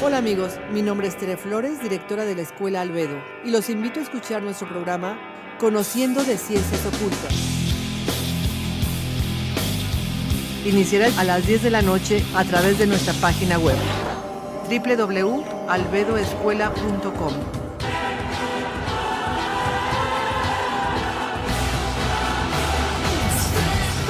Hola amigos, mi nombre es Tere Flores, directora de la Escuela Albedo, y los invito a escuchar nuestro programa Conociendo de Ciencias Ocultas. Iniciará a las 10 de la noche a través de nuestra página web www.albedoescuela.com.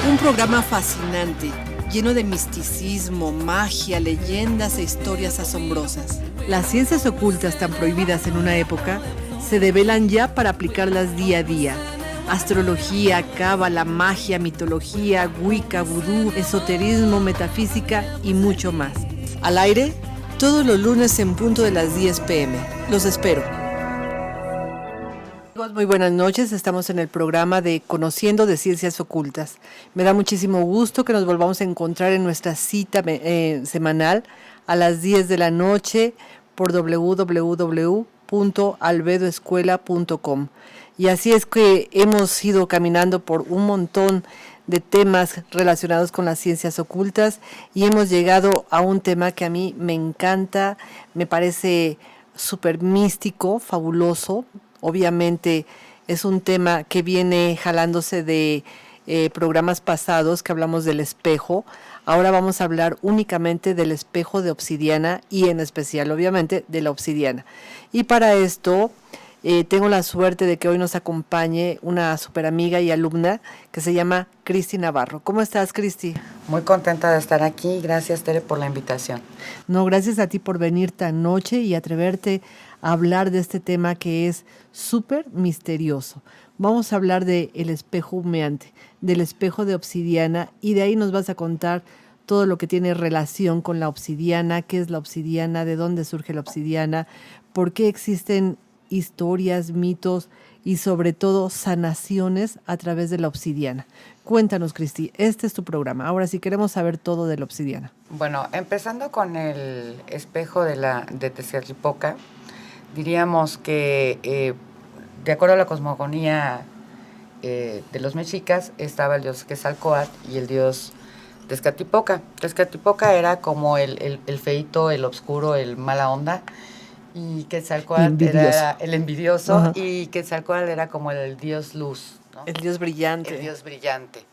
Un programa fascinante, lleno de misticismo, magia, leyendas e historias asombrosas. Las ciencias ocultas tan prohibidas en una época se develan ya para aplicarlas día a día. Astrología, cábala, magia, mitología, wicca, vudú, esoterismo, metafísica y mucho más. Al aire, todos los lunes en punto de las 10 p.m. Los espero. Muy buenas noches, estamos en el programa de Conociendo de Ciencias Ocultas. Me da muchísimo gusto que nos volvamos a encontrar en nuestra cita semanal a las 10 de la noche por www.albedoescuela.com. Y así es que hemos ido caminando por un montón de temas relacionados con las ciencias ocultas y hemos llegado a un tema que a mí me encanta, me parece súper místico, fabuloso. Obviamente es un tema que viene jalándose de programas pasados que hablamos del espejo. Ahora vamos a hablar únicamente del espejo de obsidiana y en especial, obviamente, de la obsidiana. Y para esto tengo la suerte de que hoy nos acompañe una super amiga y alumna que se llama Cristi Navarro. ¿Cómo estás, Cristi? Muy contenta de estar aquí. Gracias, Tere, por la invitación. No, gracias a ti por venir tan noche y atreverte a hablar de este tema que es súper misterioso. Vamos a hablar del espejo humeante, del espejo de obsidiana, y de ahí nos vas a contar todo lo que tiene relación con la obsidiana, qué es la obsidiana, de dónde surge la obsidiana, por qué existen historias, mitos y sobre todo sanaciones a través de la obsidiana. Cuéntanos, Cristi, este es tu programa. Ahora sí queremos saber todo de la obsidiana. Bueno, empezando con el espejo de Tezcatlipoca, diríamos que de acuerdo a la cosmogonía de los mexicas, estaba el dios Quetzalcóatl y el dios Tezcatlipoca. Tezcatlipoca era como el feito, el oscuro, el mala onda, y Quetzalcóatl era el envidioso. Uh-huh. Y Quetzalcóatl era como el dios luz, ¿no? El dios brillante. El dios brillante.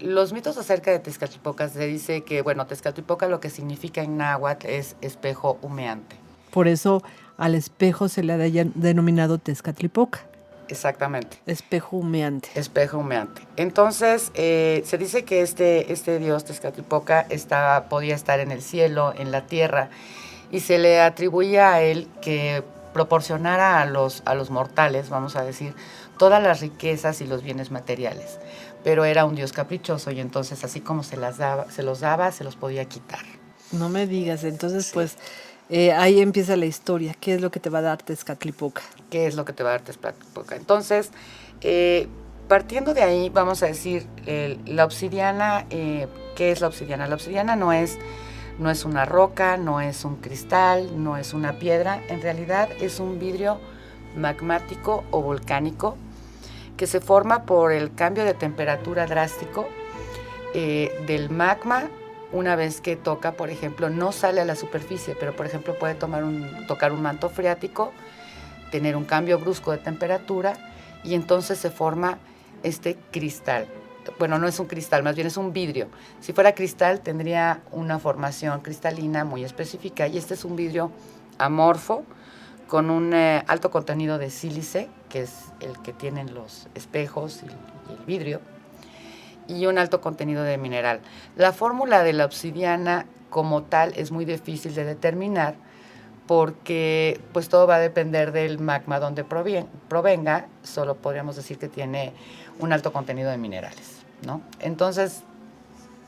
Los mitos acerca de Tezcatlipoca se dice que, bueno, Tezcatlipoca lo que significa en náhuatl es espejo humeante. Por eso al espejo se le ha denominado Tezcatlipoca. Exactamente. Espejo humeante. Espejo humeante. Entonces, se dice que este dios Tezcatlipoca podía estar en el cielo, en la tierra, y se le atribuía a él que proporcionara a los mortales, vamos a decir, todas las riquezas y los bienes materiales. Pero era un dios caprichoso y entonces así como se los daba, se los podía quitar. No me digas, entonces sí. Pues ahí empieza la historia. ¿Qué es lo que te va a dar Tezcatlipoca? ¿Qué es lo que te va a dar Tezcatlipoca? Entonces, partiendo de ahí, vamos a decir, la obsidiana, ¿qué es la obsidiana? La obsidiana no es una roca, no es un cristal, no es una piedra, en realidad es un vidrio magmático o volcánico que se forma por el cambio de temperatura drástico del magma. Una vez que toca, por ejemplo, no sale a la superficie, pero por ejemplo puede tocar un manto freático, tener un cambio brusco de temperatura y entonces se forma este cristal. Bueno, no es un cristal, más bien es un vidrio. Si fuera cristal tendría una formación cristalina muy específica y este es un vidrio amorfo con un alto contenido de sílice, que es el que tienen los espejos y el vidrio, y un alto contenido de mineral. La fórmula de la obsidiana como tal es muy difícil de determinar porque pues todo va a depender del magma donde provenga, solo podríamos decir que tiene un alto contenido de minerales, ¿no? Entonces,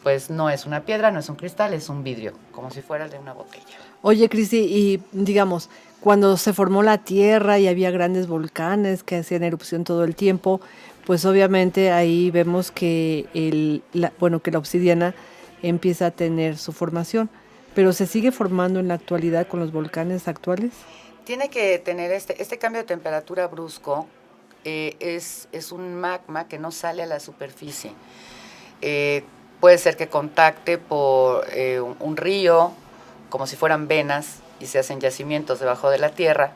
pues no es una piedra, no es un cristal, es un vidrio, como si fuera el de una botella. Oye, Cristi, y digamos, cuando se formó la Tierra y había grandes volcanes que hacían erupción todo el tiempo, pues obviamente ahí vemos que la obsidiana empieza a tener su formación, pero ¿se sigue formando en la actualidad con los volcanes actuales? Tiene que tener este cambio de temperatura brusco, es un magma que no sale a la superficie. Puede ser que contacte por un río como si fueran venas y se hacen yacimientos debajo de la tierra.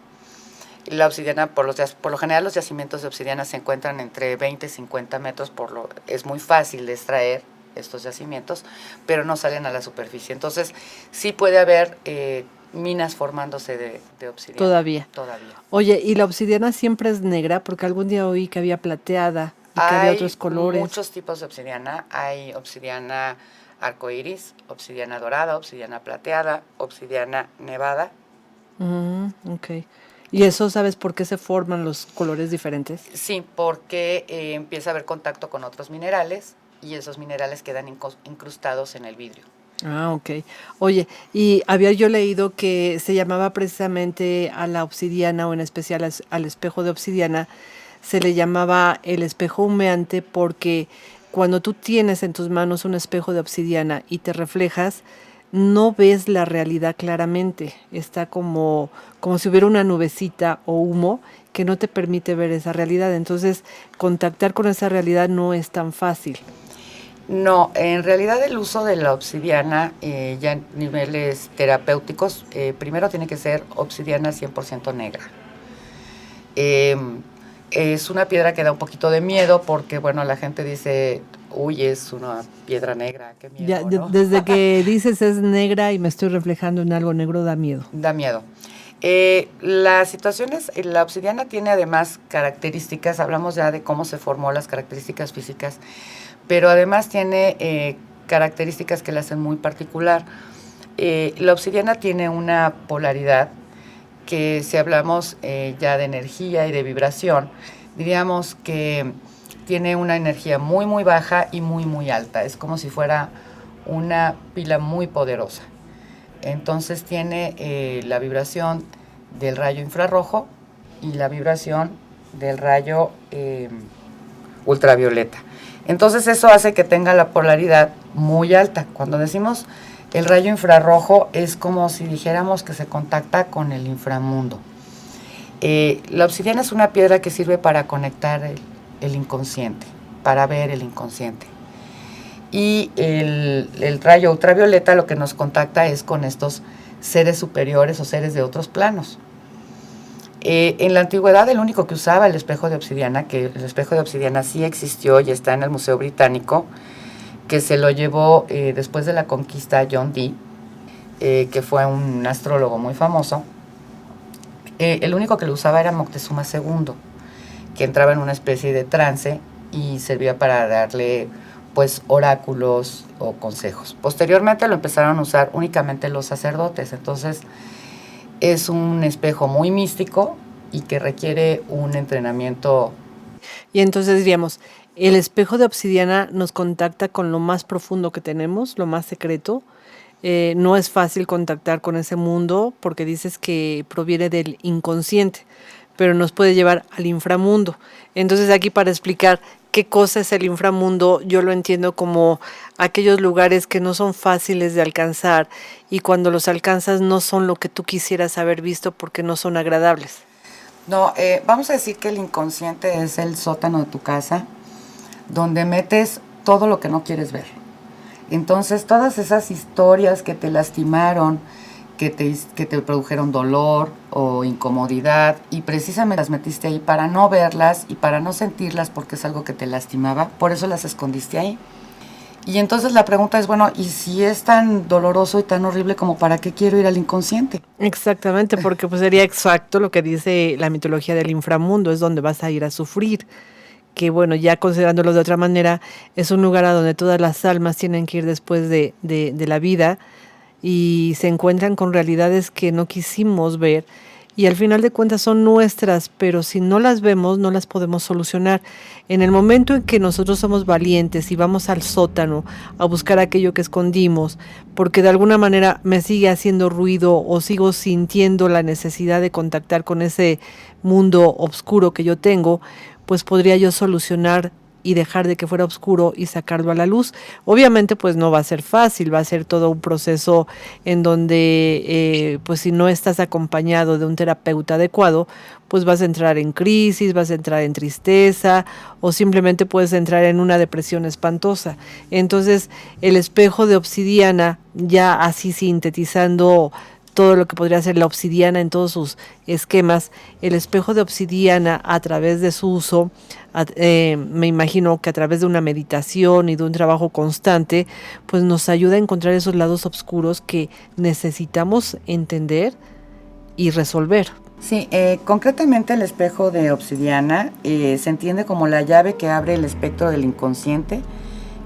Y la obsidiana, por lo general los yacimientos de obsidiana se encuentran entre 20 y 50 metros, es muy fácil de extraer estos yacimientos, pero no salen a la superficie. Entonces sí puede haber minas formándose de obsidiana. Todavía. Oye, ¿y la obsidiana siempre es negra? Porque algún día oí que había plateada y que había otros colores. Hay muchos tipos de obsidiana. Hay obsidiana arcoíris, obsidiana dorada, obsidiana plateada, obsidiana nevada. Ok. ¿Y eso sabes por qué se forman los colores diferentes? Sí, porque empieza a haber contacto con otros minerales y esos minerales quedan incrustados en el vidrio. Ah, ok. Oye, y había yo leído que se llamaba precisamente a la obsidiana, o en especial al espejo de obsidiana, se le llamaba el espejo humeante porque cuando tú tienes en tus manos un espejo de obsidiana y te reflejas, no ves la realidad claramente. Está como si hubiera una nubecita o humo que no te permite ver esa realidad. Entonces, contactar con esa realidad no es tan fácil. No, en realidad el uso de la obsidiana, ya en niveles terapéuticos, primero tiene que ser obsidiana 100% negra. Es una piedra que da un poquito de miedo porque, bueno, la gente dice, uy, es una piedra negra, qué miedo, ya, ¿no? Desde que dices es negra y me estoy reflejando en algo negro, da miedo. Da miedo. Las situaciones, la obsidiana tiene además características, hablamos ya de cómo se formó, las características físicas, pero además tiene características que la hacen muy particular. La obsidiana tiene una polaridad que, si hablamos ya de energía y de vibración, diríamos que tiene una energía muy, muy baja y muy, muy alta. Es como si fuera una pila muy poderosa. Entonces tiene la vibración del rayo infrarrojo y la vibración del rayo ultravioleta. Entonces eso hace que tenga la polaridad muy alta. Cuando decimos el rayo infrarrojo es como si dijéramos que se contacta con el inframundo. La obsidiana es una piedra que sirve para conectar el inconsciente, para ver el inconsciente. Y el rayo ultravioleta lo que nos contacta es con estos seres superiores o seres de otros planos. En la antigüedad el único que usaba el espejo de obsidiana, que el espejo de obsidiana sí existió y está en el Museo Británico, que se lo llevó después de la conquista John Dee, que fue un astrólogo muy famoso. El único que lo usaba era Moctezuma II, que entraba en una especie de trance y servía para darle pues oráculos o consejos. Posteriormente lo empezaron a usar únicamente los sacerdotes. Entonces es un espejo muy místico y que requiere un entrenamiento. Y entonces diríamos, el espejo de obsidiana nos contacta con lo más profundo que tenemos, lo más secreto. No es fácil contactar con ese mundo porque dices que proviene del inconsciente, pero nos puede llevar al inframundo. Entonces aquí, para explicar qué cosa es el inframundo, yo lo entiendo como aquellos lugares que no son fáciles de alcanzar y cuando los alcanzas no son lo que tú quisieras haber visto porque no son agradables. No, vamos a decir que el inconsciente es el sótano de tu casa, donde metes todo lo que no quieres ver. Entonces, todas esas historias que te lastimaron, que te produjeron dolor o incomodidad, y precisamente las metiste ahí para no verlas y para no sentirlas porque es algo que te lastimaba, por eso las escondiste ahí. Y entonces la pregunta es, bueno, ¿y si es tan doloroso y tan horrible como para qué quiero ir al inconsciente? Exactamente, porque pues sería exacto lo que dice la mitología del inframundo, es donde vas a ir a sufrir. Que bueno, ya considerándolo de otra manera, es un lugar a donde todas las almas tienen que ir después de la vida y se encuentran con realidades que no quisimos ver y al final de cuentas son nuestras, pero si no las vemos no las podemos solucionar. En el momento en que nosotros somos valientes y vamos al sótano a buscar aquello que escondimos, porque de alguna manera me sigue haciendo ruido o sigo sintiendo la necesidad de contactar con ese mundo oscuro que yo tengo, pues podría yo solucionar y dejar de que fuera oscuro y sacarlo a la luz. Obviamente pues no va a ser fácil, va a ser todo un proceso en donde pues si no estás acompañado de un terapeuta adecuado, pues vas a entrar en crisis, vas a entrar en tristeza o simplemente puedes entrar en una depresión espantosa. Entonces el espejo de obsidiana, ya así sintetizando todo lo que podría ser la obsidiana en todos sus esquemas, el espejo de obsidiana a través de su uso, me imagino que a través de una meditación y de un trabajo constante, pues nos ayuda a encontrar esos lados oscuros que necesitamos entender y resolver. Sí, concretamente el espejo de obsidiana se entiende como la llave que abre el espectro del inconsciente,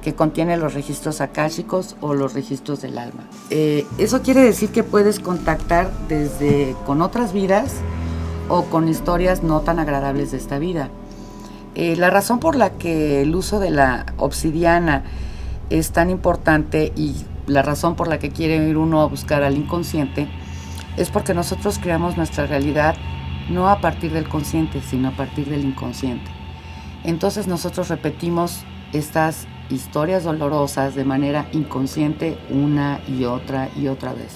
que contiene los registros akáshicos o los registros del alma. Eso quiere decir que puedes contactar desde con otras vidas o con historias no tan agradables de esta vida. La razón por la que el uso de la obsidiana es tan importante y la razón por la que quiere ir uno a buscar al inconsciente es porque nosotros creamos nuestra realidad no a partir del consciente, sino a partir del inconsciente. Entonces nosotros repetimos estas historias dolorosas de manera inconsciente una y otra vez.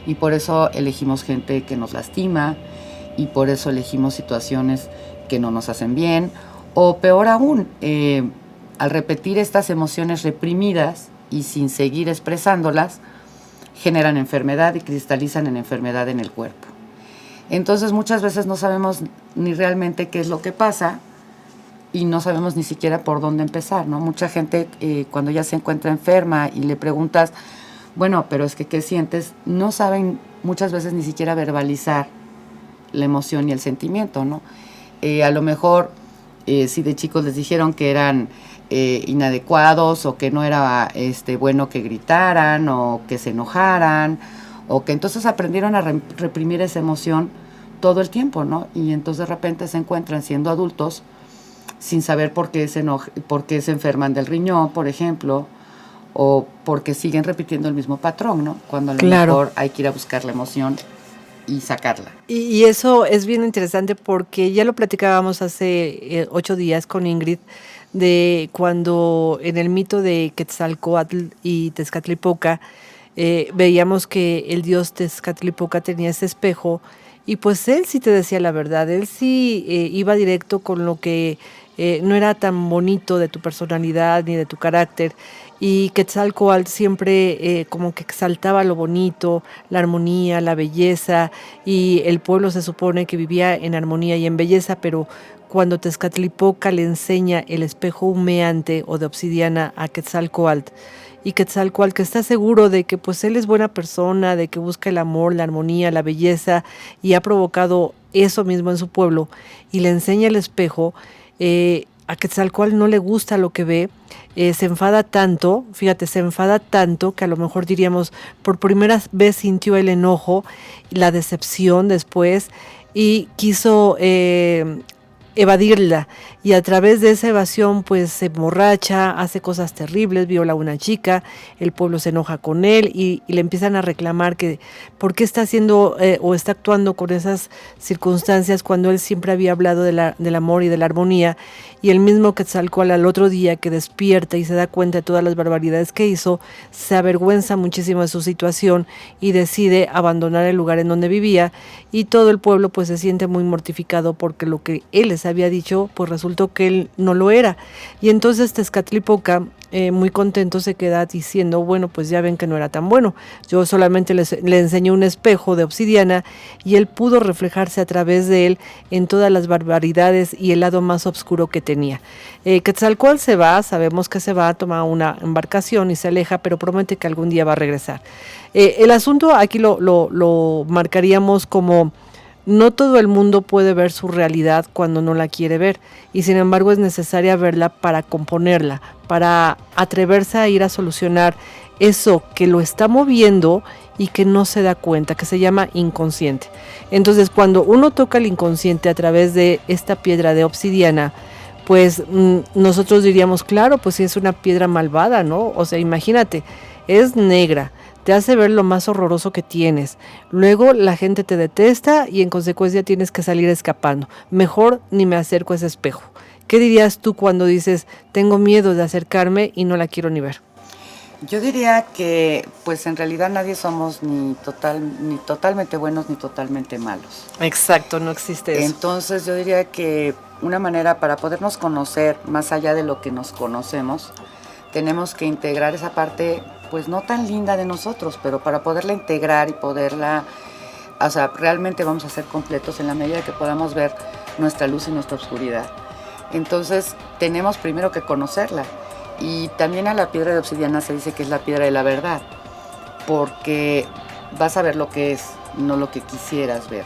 Y por eso elegimos gente que nos lastima y por eso elegimos situaciones que no nos hacen bien. O peor aún, al repetir estas emociones reprimidas y sin seguir expresándolas, generan enfermedad y cristalizan en enfermedad en el cuerpo. Entonces muchas veces no sabemos ni realmente qué es lo que pasa y no sabemos ni siquiera por dónde empezar, ¿no? Mucha gente cuando ya se encuentra enferma y le preguntas, bueno, pero es que ¿qué sientes? No saben muchas veces ni siquiera verbalizar la emoción y el sentimiento, ¿no? A lo mejor si de chicos les dijeron que eran inadecuados o que no era bueno que gritaran o que se enojaran o que entonces aprendieron a reprimir esa emoción todo el tiempo, ¿no? Y entonces de repente se encuentran siendo adultos sin saber por qué se enferman del riñón, por ejemplo, o porque siguen repitiendo el mismo patrón, ¿no? Cuando a lo mejor hay que ir a buscar la emoción y sacarla. Y eso es bien interesante porque ya lo platicábamos hace 8 días con Ingrid, de cuando en el mito de Quetzalcóatl y Tezcatlipoca veíamos que el dios Tezcatlipoca tenía ese espejo y pues él sí te decía la verdad, él sí iba directo con lo que no era tan bonito de tu personalidad ni de tu carácter, y Quetzalcóatl siempre como que exaltaba lo bonito, la armonía, la belleza, y el pueblo se supone que vivía en armonía y en belleza, pero cuando Tezcatlipoca le enseña el espejo humeante o de obsidiana a Quetzalcóatl, y Quetzalcóatl, que está seguro de que pues él es buena persona, de que busca el amor, la armonía, la belleza, y ha provocado eso mismo en su pueblo, y le enseña el espejo, a Quetzalcóatl no le gusta lo que ve, se enfada tanto, fíjate, se enfada tanto que a lo mejor diríamos, por primera vez sintió el enojo, la decepción después, y quiso evadirla, y a través de esa evasión pues se emborracha, hace cosas terribles, viola a una chica, el pueblo se enoja con él y le empiezan a reclamar que por qué está haciendo o está actuando con esas circunstancias cuando él siempre había hablado del amor y de la armonía, y el mismo Quetzalcóatl al otro día que despierta y se da cuenta de todas las barbaridades que hizo, se avergüenza muchísimo de su situación y decide abandonar el lugar en donde vivía, y todo el pueblo pues se siente muy mortificado porque lo que él les había dicho pues resultó que él no lo era, y entonces Tezcatlipoca muy contento se queda diciendo, bueno, pues ya ven que no era tan bueno, yo solamente le enseñé un espejo de obsidiana y él pudo reflejarse a través de él en todas las barbaridades y el lado más oscuro que tenía. Quetzalcóatl se va, sabemos que se va, toma una embarcación y se aleja, pero promete que algún día va a regresar. El asunto aquí lo marcaríamos como: no todo el mundo puede ver su realidad cuando no la quiere ver, y sin embargo es necesaria verla para componerla, para atreverse a ir a solucionar eso que lo está moviendo y que no se da cuenta, que se llama inconsciente. Entonces, cuando uno toca el inconsciente a través de esta piedra de obsidiana, pues nosotros diríamos, claro, pues sí es una piedra malvada, ¿no? O sea, imagínate, es negra, te hace ver lo más horroroso que tienes. Luego la gente te detesta y en consecuencia tienes que salir escapando. Mejor ni me acerco a ese espejo. ¿Qué dirías tú cuando dices, tengo miedo de acercarme y no la quiero ni ver? Yo diría que pues en realidad nadie somos ni totalmente buenos ni totalmente malos. Exacto, no existe eso. Entonces yo diría que una manera para podernos conocer más allá de lo que nos conocemos, tenemos que integrar esa parte pues no tan linda de nosotros, pero para poderla integrar y poderla, o sea, realmente vamos a ser completos en la medida que podamos ver nuestra luz y nuestra oscuridad. Entonces tenemos primero que conocerla. Y también a la piedra de obsidiana se dice que es la piedra de la verdad, porque vas a ver lo que es, no lo que quisieras ver.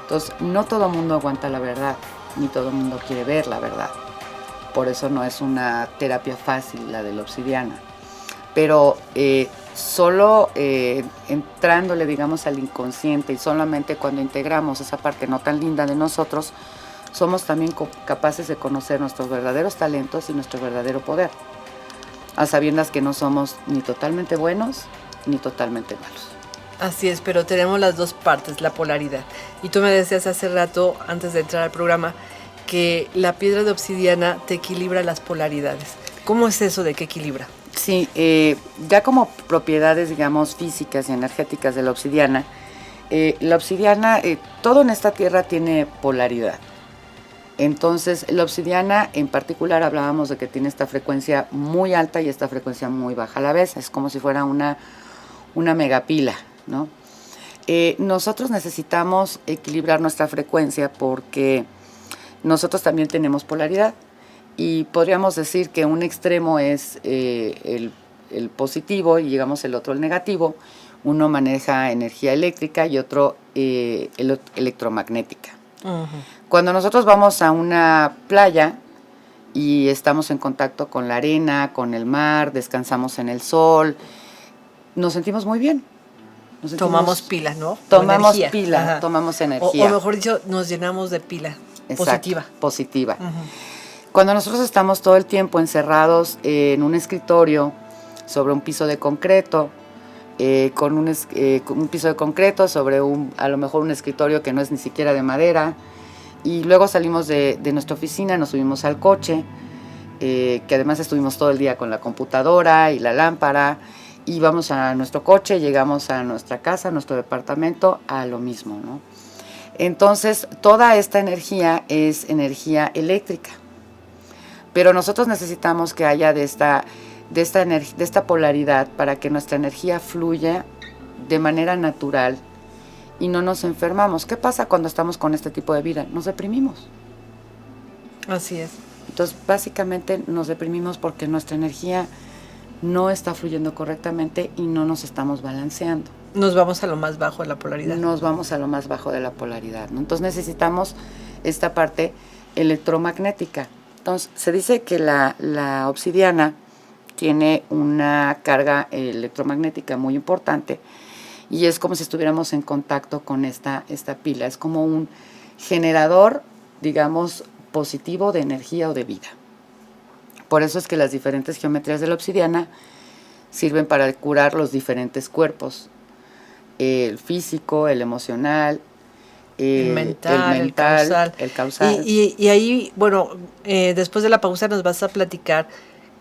Entonces, no todo mundo aguanta la verdad, ni todo mundo quiere ver la verdad. Por eso no es una terapia fácil la de la obsidiana. Pero solo entrándole, digamos, al inconsciente y solamente cuando integramos esa parte no tan linda de nosotros, somos también capaces de conocer nuestros verdaderos talentos y nuestro verdadero poder, a sabiendas que no somos ni totalmente buenos ni totalmente malos. Así es, pero tenemos las dos partes, la polaridad. Y tú me decías hace rato, antes de entrar al programa, que la piedra de obsidiana te equilibra las polaridades. ¿Cómo es eso de que equilibra? Sí, ya como propiedades, digamos, físicas y energéticas de la obsidiana, todo en esta tierra tiene polaridad. Entonces, la obsidiana en particular hablábamos de que tiene esta frecuencia muy alta y esta frecuencia muy baja a la vez. Es como si fuera una megapila, ¿no? Nosotros necesitamos equilibrar nuestra frecuencia porque nosotros también tenemos polaridad y podríamos decir que un extremo es el positivo y digamos el otro el negativo. Uno maneja energía eléctrica y otro electromagnética. Uh-huh. Cuando nosotros vamos a una playa y estamos en contacto con la arena, con el mar, descansamos en el sol, nos sentimos muy bien. Tomamos pila, ¿no? Tomamos pila, ajá, tomamos energía. O mejor dicho, nos llenamos de pila. Exacto, positiva. Uh-huh. Cuando nosotros estamos todo el tiempo encerrados en un escritorio sobre un piso de concreto, con un piso de concreto sobre a lo mejor un escritorio que no es ni siquiera de madera, y luego salimos de nuestra oficina, nos subimos al coche, que además estuvimos todo el día con la computadora y la lámpara, y vamos a nuestro coche, llegamos a nuestra casa, a nuestro departamento, a lo mismo, ¿no? Entonces, toda esta energía es energía eléctrica, pero nosotros necesitamos que haya de esta polaridad para que nuestra energía fluya de manera natural y no nos enfermamos. ¿Qué pasa cuando estamos con este tipo de vida? Nos deprimimos. Así es. Entonces, básicamente nos deprimimos porque nuestra energía no está fluyendo correctamente y no nos estamos balanceando. Nos vamos a lo más bajo de la polaridad. Nos vamos a lo más bajo de la polaridad, ¿no? Entonces necesitamos esta parte electromagnética. Entonces, se dice que la obsidiana tiene una carga electromagnética muy importante y es como si estuviéramos en contacto con esta pila. Es como un generador, digamos, positivo de energía o de vida. Por eso es que las diferentes geometrías de la obsidiana sirven para curar los diferentes cuerpos. El físico, el emocional, el mental, el causal. Y ahí, bueno, después de la pausa nos vas a platicar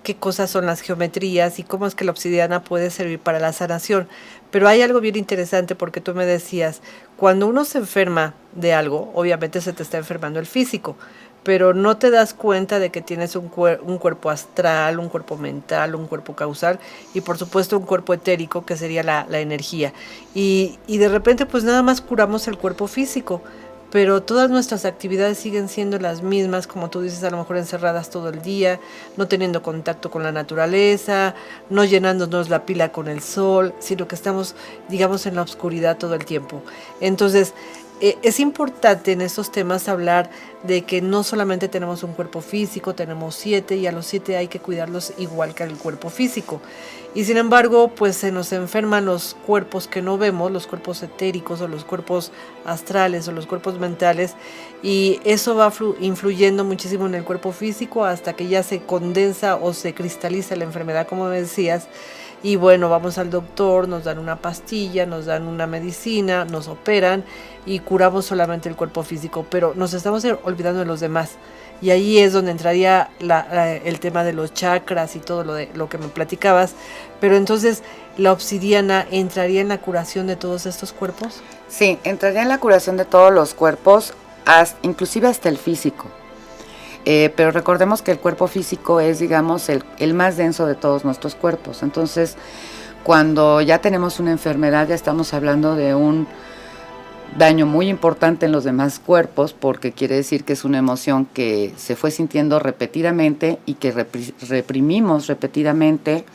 qué cosas son las geometrías y cómo es que la obsidiana puede servir para la sanación. Pero hay algo bien interesante porque tú me decías, cuando uno se enferma de algo, obviamente se te está enfermando el físico, pero no te das cuenta de que tienes un cuerpo astral, un cuerpo mental, un cuerpo causal y por supuesto un cuerpo etérico que sería la energía. Y de repente pues nada más curamos el cuerpo físico, pero todas nuestras actividades siguen siendo las mismas, como tú dices, a lo mejor encerradas todo el día, no teniendo contacto con la naturaleza, no llenándonos la pila con el sol, sino que estamos, digamos, en la oscuridad todo el tiempo. Entonces, es importante en estos temas hablar de que no solamente tenemos un cuerpo físico, tenemos 7 y a los 7 hay que cuidarlos igual que al cuerpo físico. Y sin embargo, pues se nos enferman los cuerpos que no vemos, los cuerpos etéricos o los cuerpos astrales o los cuerpos mentales, y eso va influyendo muchísimo en el cuerpo físico hasta que ya se condensa o se cristaliza la enfermedad, como me decías. y bueno, vamos al doctor, nos dan una pastilla, nos dan una medicina, nos operan y curamos solamente el cuerpo físico, pero nos estamos olvidando de los demás. Y ahí es donde entraría el tema de los chakras y todo lo que me platicabas. Pero entonces, ¿la obsidiana entraría en la curación de todos estos cuerpos? Sí, entraría en la curación de todos los cuerpos, inclusive hasta el físico. Pero recordemos que el cuerpo físico es, digamos, el más denso de todos nuestros cuerpos. Entonces, cuando ya tenemos una enfermedad, ya estamos hablando de un daño muy importante en los demás cuerpos, porque quiere decir que es una emoción que se fue sintiendo repetidamente y que reprimimos repetidamente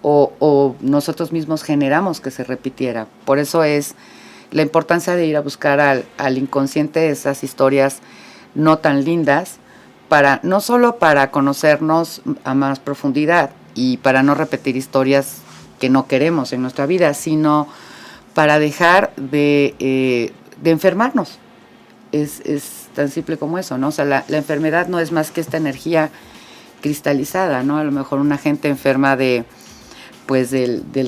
o nosotros mismos generamos que se repitiera. Por eso es la importancia de ir a buscar al inconsciente esas historias no tan lindas, no solo para conocernos a más profundidad y para no repetir historias que no queremos en nuestra vida, sino para dejar de enfermarnos. Es tan simple como eso, ¿no? O sea, la enfermedad no es más que esta energía cristalizada, ¿no? A lo mejor una gente enferma del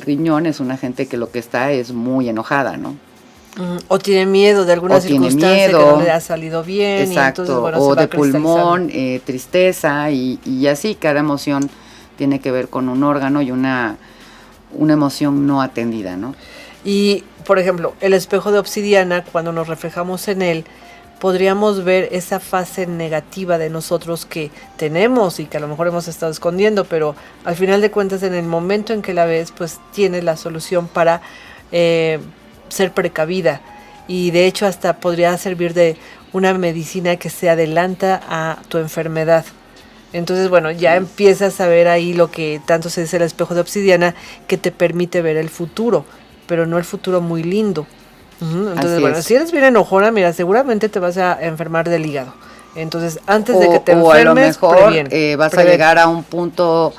riñón es una gente que lo que está es muy enojada, ¿no? O tiene miedo de alguna circunstancia que no le ha salido bien. Exacto, y entonces, bueno, o de pulmón, tristeza y así. Cada emoción tiene que ver con un órgano y una emoción no atendida, ¿no? Y, por ejemplo, el espejo de obsidiana, cuando nos reflejamos en él, podríamos ver esa fase negativa de nosotros que tenemos y que a lo mejor hemos estado escondiendo, pero al final de cuentas, en el momento en que la ves, pues tienes la solución para ser precavida. Y de hecho hasta podría servir de una medicina que se adelanta a tu enfermedad. Entonces, bueno, ya empiezas a ver ahí lo que tanto se dice el espejo de obsidiana, que te permite ver el futuro, pero no el futuro muy lindo. Entonces, bueno, si eres bien enojona, mira, seguramente te vas a enfermar del hígado. Entonces, antes de que te enfermes, a lo mejor vas a llegar a un punto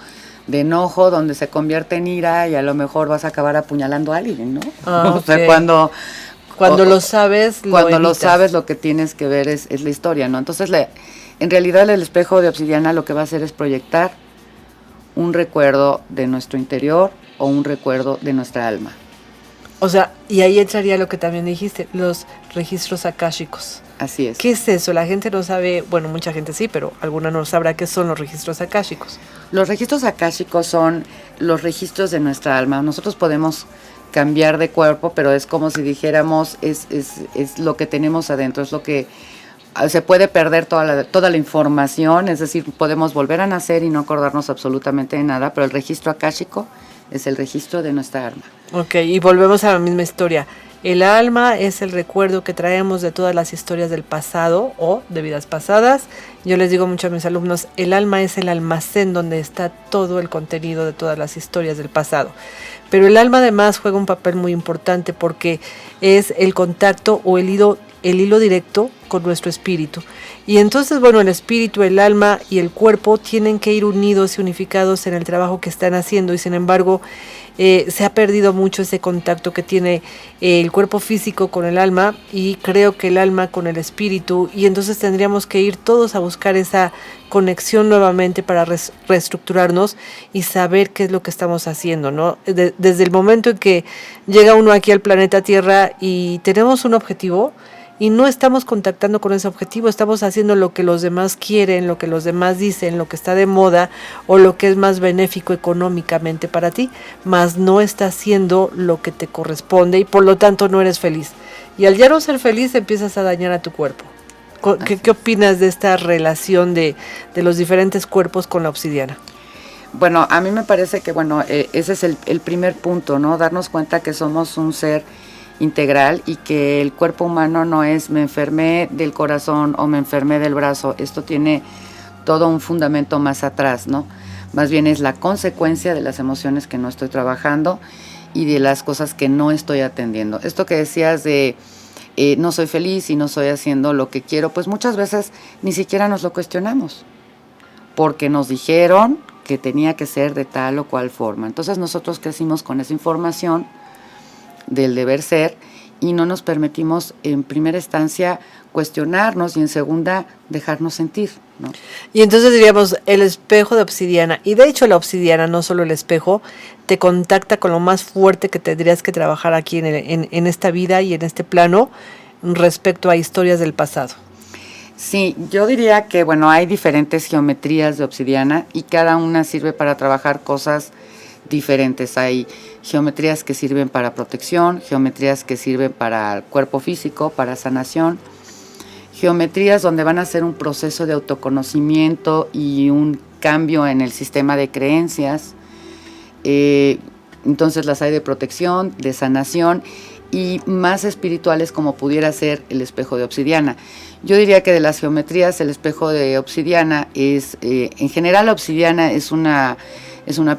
de enojo donde se convierte en ira y a lo mejor vas a acabar apuñalando a alguien, ¿no? O sea, cuando lo sabes, lo sabes, lo que tienes que ver es la historia, ¿no? Entonces, en realidad el espejo de obsidiana lo que va a hacer es proyectar un recuerdo de nuestro interior o un recuerdo de nuestra alma. O sea, y ahí entraría lo que también dijiste, los registros akáshicos. Así es. ¿Qué es eso? La gente no sabe, bueno, mucha gente sí, pero alguna no sabrá qué son los registros akáshicos. Los registros akáshicos son los registros de nuestra alma. Nosotros podemos cambiar de cuerpo, pero es como si dijéramos, es lo que tenemos adentro, es lo que se puede perder toda la información, es decir, podemos volver a nacer y no acordarnos absolutamente de nada, pero el registro akáshico es el registro de nuestra alma. Ok, y volvemos a la misma historia. El alma es el recuerdo que traemos de todas las historias del pasado o de vidas pasadas. Yo les digo mucho a mis alumnos, el alma es el almacén donde está todo el contenido de todas las historias del pasado. Pero el alma además juega un papel muy importante porque es el contacto o el hilo directo con nuestro espíritu. Y entonces, bueno, el espíritu, el alma y el cuerpo tienen que ir unidos y unificados en el trabajo que están haciendo y sin embargo se ha perdido mucho ese contacto que tiene el cuerpo físico con el alma y creo que el alma con el espíritu, y entonces tendríamos que ir todos a buscar esa conexión nuevamente para reestructurarnos y saber qué es lo que estamos haciendo, ¿no? Desde el momento en que llega uno aquí al planeta Tierra y tenemos un objetivo y no estamos contactando con ese objetivo, estamos haciendo lo que los demás quieren, lo que los demás dicen, lo que está de moda o lo que es más benéfico económicamente para ti, mas no estás haciendo lo que te corresponde y por lo tanto no eres feliz. Y al ya no ser feliz empiezas a dañar a tu cuerpo. ¿Qué opinas de esta relación de los diferentes cuerpos con la obsidiana? Bueno, a mí me parece que ese es el primer punto, ¿no? Darnos cuenta que somos un ser integral y que el cuerpo humano no es me enfermé del corazón o me enfermé del brazo. Esto tiene todo un fundamento más atrás, ¿no? Más bien es la consecuencia de las emociones que no estoy trabajando y de las cosas que no estoy atendiendo. Esto que decías de no soy feliz y no estoy haciendo lo que quiero, pues muchas veces ni siquiera nos lo cuestionamos porque nos dijeron que tenía que ser de tal o cual forma. Entonces nosotros crecimos con esa información del deber ser y no nos permitimos en primera instancia cuestionarnos y en segunda dejarnos sentir, ¿no? Y entonces diríamos el espejo de obsidiana, y de hecho la obsidiana, no solo el espejo, te contacta con lo más fuerte que tendrías que trabajar aquí en esta vida y en este plano respecto a historias del pasado. Sí, yo diría que, bueno, hay diferentes geometrías de obsidiana y cada una sirve para trabajar cosas diferentes. Hay geometrías que sirven para protección, geometrías que sirven para el cuerpo físico, para sanación, geometrías donde van a hacer un proceso de autoconocimiento y un cambio en el sistema de creencias. Entonces las hay de protección, de sanación y más espirituales como pudiera ser el espejo de obsidiana. Yo diría que de las geometrías el espejo de obsidiana es, en general la obsidiana es una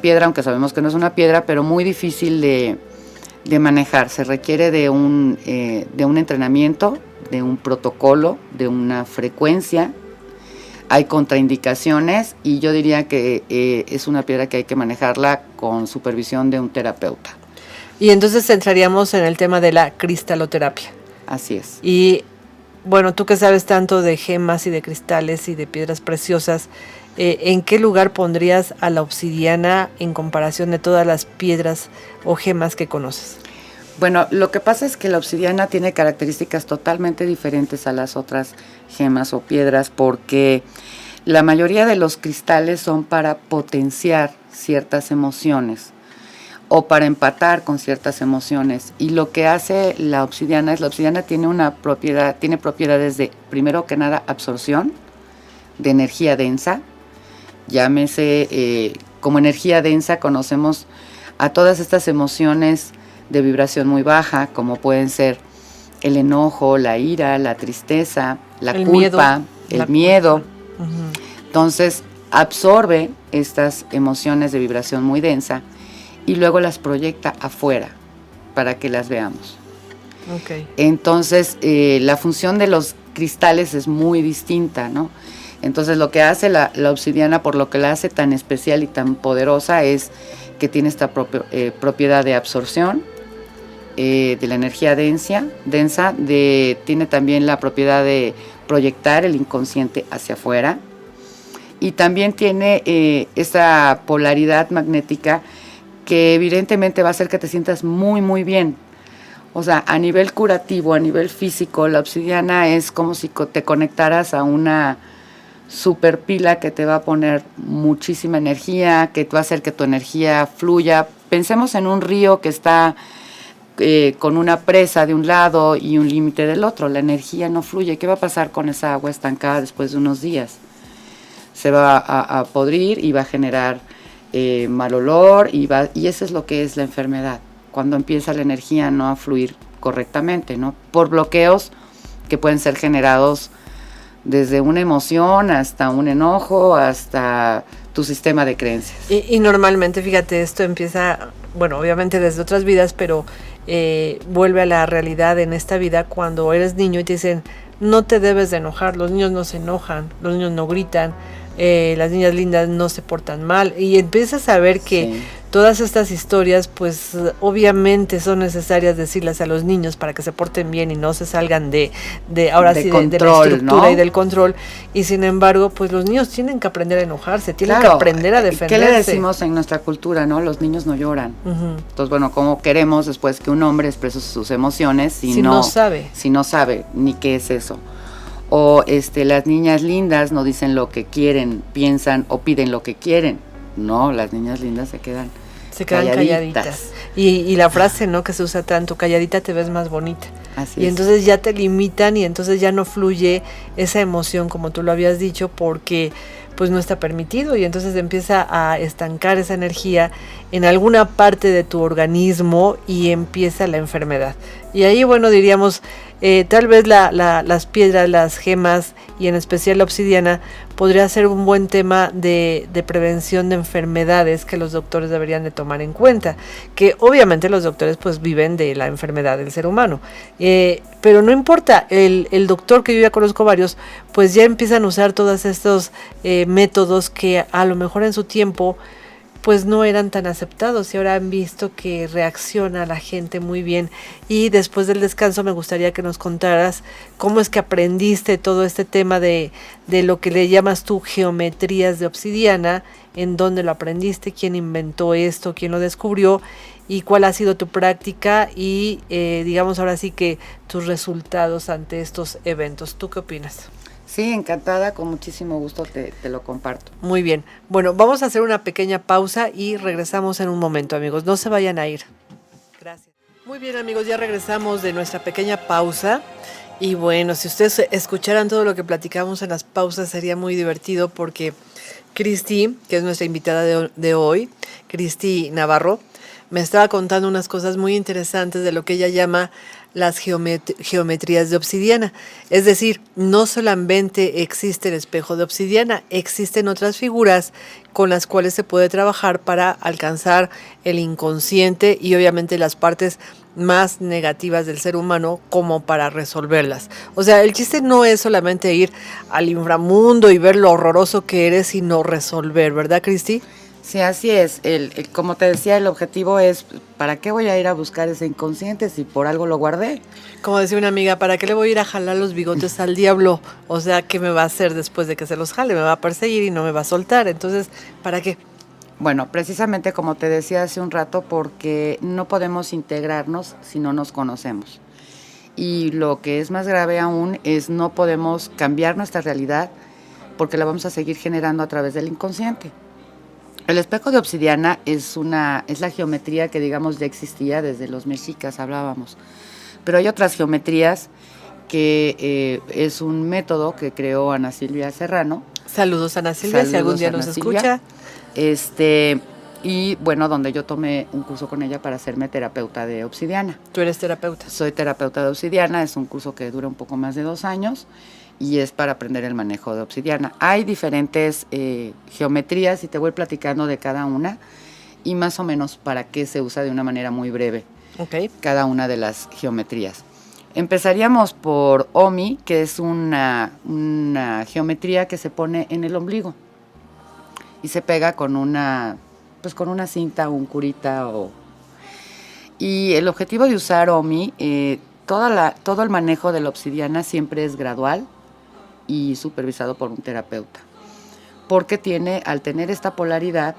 piedra, aunque sabemos que no es una piedra, pero muy difícil de manejar. Se requiere de un entrenamiento, de un protocolo, de una frecuencia. Hay contraindicaciones y yo diría que es una piedra que hay que manejarla con supervisión de un terapeuta. Y entonces entraríamos en el tema de la cristaloterapia. Así es. Y bueno, tú que sabes tanto de gemas y de cristales y de piedras preciosas, ¿en qué lugar pondrías a la obsidiana en comparación de todas las piedras o gemas que conoces? Bueno, lo que pasa es que la obsidiana tiene características totalmente diferentes a las otras gemas o piedras porque la mayoría de los cristales son para potenciar ciertas emociones o para empatar con ciertas emociones. Y lo que hace la obsidiana tiene propiedades de, primero que nada, absorción de energía densa. Llámese, como energía densa conocemos a todas estas emociones de vibración muy baja, como pueden ser el enojo, la ira, la tristeza, la culpa, el miedo. Uh-huh. Entonces, absorbe estas emociones de vibración muy densa y luego las proyecta afuera para que las veamos. Okay. Entonces, la función de los cristales es muy distinta, ¿no? Entonces, lo que hace la obsidiana, por lo que la hace tan especial y tan poderosa, es que tiene esta propiedad de absorción de la energía densa, tiene también la propiedad de proyectar el inconsciente hacia afuera y también tiene esta polaridad magnética que evidentemente va a hacer que te sientas muy, muy bien. O sea, a nivel curativo, a nivel físico, la obsidiana es como si te conectaras a una super pila que te va a poner muchísima energía, que va a hacer que tu energía fluya. Pensemos en un río que está con una presa de un lado y un límite del otro. La energía no fluye. ¿Qué va a pasar con esa agua estancada después de unos días? Se va a podrir y va a generar mal olor y eso es lo que es la enfermedad, cuando empieza la energía no a fluir correctamente, ¿no? Por bloqueos que pueden ser generados desde una emoción hasta un enojo, hasta tu sistema de creencias. Y normalmente, fíjate, esto empieza, bueno, obviamente desde otras vidas, pero vuelve a la realidad en esta vida cuando eres niño y te dicen, no te debes de enojar, los niños no se enojan, los niños no gritan, las niñas lindas no se portan mal, y empiezas a ver que sí, todas estas historias pues obviamente son necesarias decirlas a los niños para que se porten bien y no se salgan de ahora sí control, de la estructura, ¿no? Y del control, y sin embargo pues los niños tienen que aprender a enojarse, tienen que aprender a defenderse. ¿Qué le decimos en nuestra cultura, no? Los niños no lloran. Uh-huh. Entonces bueno, ¿cómo queremos después que un hombre exprese sus emociones si no sabe ni qué es eso? O las niñas lindas no dicen lo que quieren, piensan o piden lo que quieren. No, las niñas lindas se quedan calladitas. Y la frase, ¿no?, que se usa tanto, calladita te ves más bonita. Así y entonces ya te limitan y entonces ya no fluye esa emoción como tú lo habías dicho porque pues no está permitido y entonces empieza a estancar esa energía en alguna parte de tu organismo y empieza la enfermedad. Y ahí, bueno, diríamos, tal vez las piedras, las gemas y en especial la obsidiana podría ser un buen tema de prevención de enfermedades que los doctores deberían de tomar en cuenta, que obviamente los doctores pues viven de la enfermedad del ser humano, pero no importa, el doctor, que yo ya conozco varios, pues ya empiezan a usar todos estos métodos que a lo mejor en su tiempo pues no eran tan aceptados y ahora han visto que reacciona la gente muy bien. Y después del descanso me gustaría que nos contaras cómo es que aprendiste todo este tema de lo que le llamas tú geometrías de obsidiana, en dónde lo aprendiste, quién inventó esto, quién lo descubrió y cuál ha sido tu práctica y digamos ahora sí que tus resultados ante estos eventos. ¿Tú qué opinas? Sí, encantada, con muchísimo gusto te lo comparto. Muy bien. Bueno, vamos a hacer una pequeña pausa y regresamos en un momento, amigos. No se vayan a ir. Gracias. Muy bien, amigos, ya regresamos de nuestra pequeña pausa. Y bueno, si ustedes escucharan todo lo que platicamos en las pausas sería muy divertido porque Cristi, que es nuestra invitada de hoy, Cristi Navarro, me estaba contando unas cosas muy interesantes de lo que ella llama las geometrías de obsidiana. Es decir, no solamente existe el espejo de obsidiana, existen otras figuras con las cuales se puede trabajar para alcanzar el inconsciente y obviamente las partes más negativas del ser humano como para resolverlas. O sea, el chiste no es solamente ir al inframundo y ver lo horroroso que eres, sino resolver, ¿verdad, Cristi? Sí, así es. Como te decía, el objetivo es, ¿para qué voy a ir a buscar ese inconsciente si por algo lo guardé? Como decía una amiga, ¿para qué le voy a ir a jalar los bigotes al diablo? O sea, ¿qué me va a hacer después de que se los jale? Me va a perseguir y no me va a soltar. Entonces, ¿para qué? Bueno, precisamente como te decía hace un rato, porque no podemos integrarnos si no nos conocemos. Y lo que es más grave aún es no podemos cambiar nuestra realidad porque la vamos a seguir generando a través del inconsciente. El espejo de obsidiana es la geometría que, digamos, ya existía desde los mexicas, hablábamos. Pero hay otras geometrías que es un método que creó Ana Silvia Serrano. Saludos, Ana Silvia, si algún día nos escucha. Y bueno, donde yo tomé un curso con ella para hacerme terapeuta de obsidiana. ¿Tú eres terapeuta? Soy terapeuta de obsidiana, es un curso que dura un poco más de 2 años y es para aprender el manejo de obsidiana. Hay diferentes geometrías y te voy platicando de cada una y más o menos para qué se usa de una manera muy breve cada una de las geometrías. Empezaríamos por Omi, que es una geometría que se pone en el ombligo y se pega con una cinta o un curita. Y el objetivo de usar Omi, todo el manejo de la obsidiana siempre es gradual y supervisado por un terapeuta. Porque al tener esta polaridad,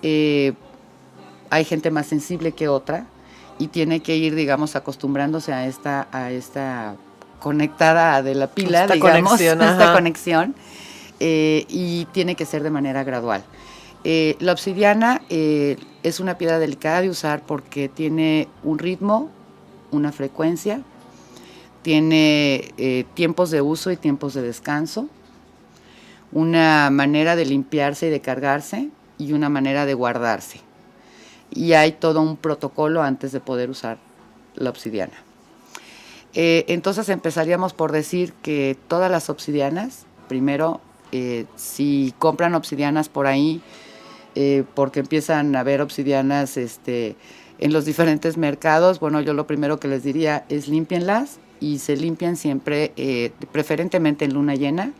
hay gente más sensible que otra y tiene que ir, digamos, acostumbrándose a esta conectada de la pila, esta conexión, y tiene que ser de manera gradual. La obsidiana es una piedra delicada de usar porque tiene un ritmo, una frecuencia, tiene tiempos de uso y tiempos de descanso, una manera de limpiarse y de cargarse y una manera de guardarse. Y hay todo un protocolo antes de poder usar la obsidiana. Entonces empezaríamos por decir que todas las obsidianas, primero, si compran obsidianas por ahí, porque empiezan a ver obsidianas en los diferentes mercados, bueno, yo lo primero que les diría es límpienlas y se limpian siempre, preferentemente en luna llena,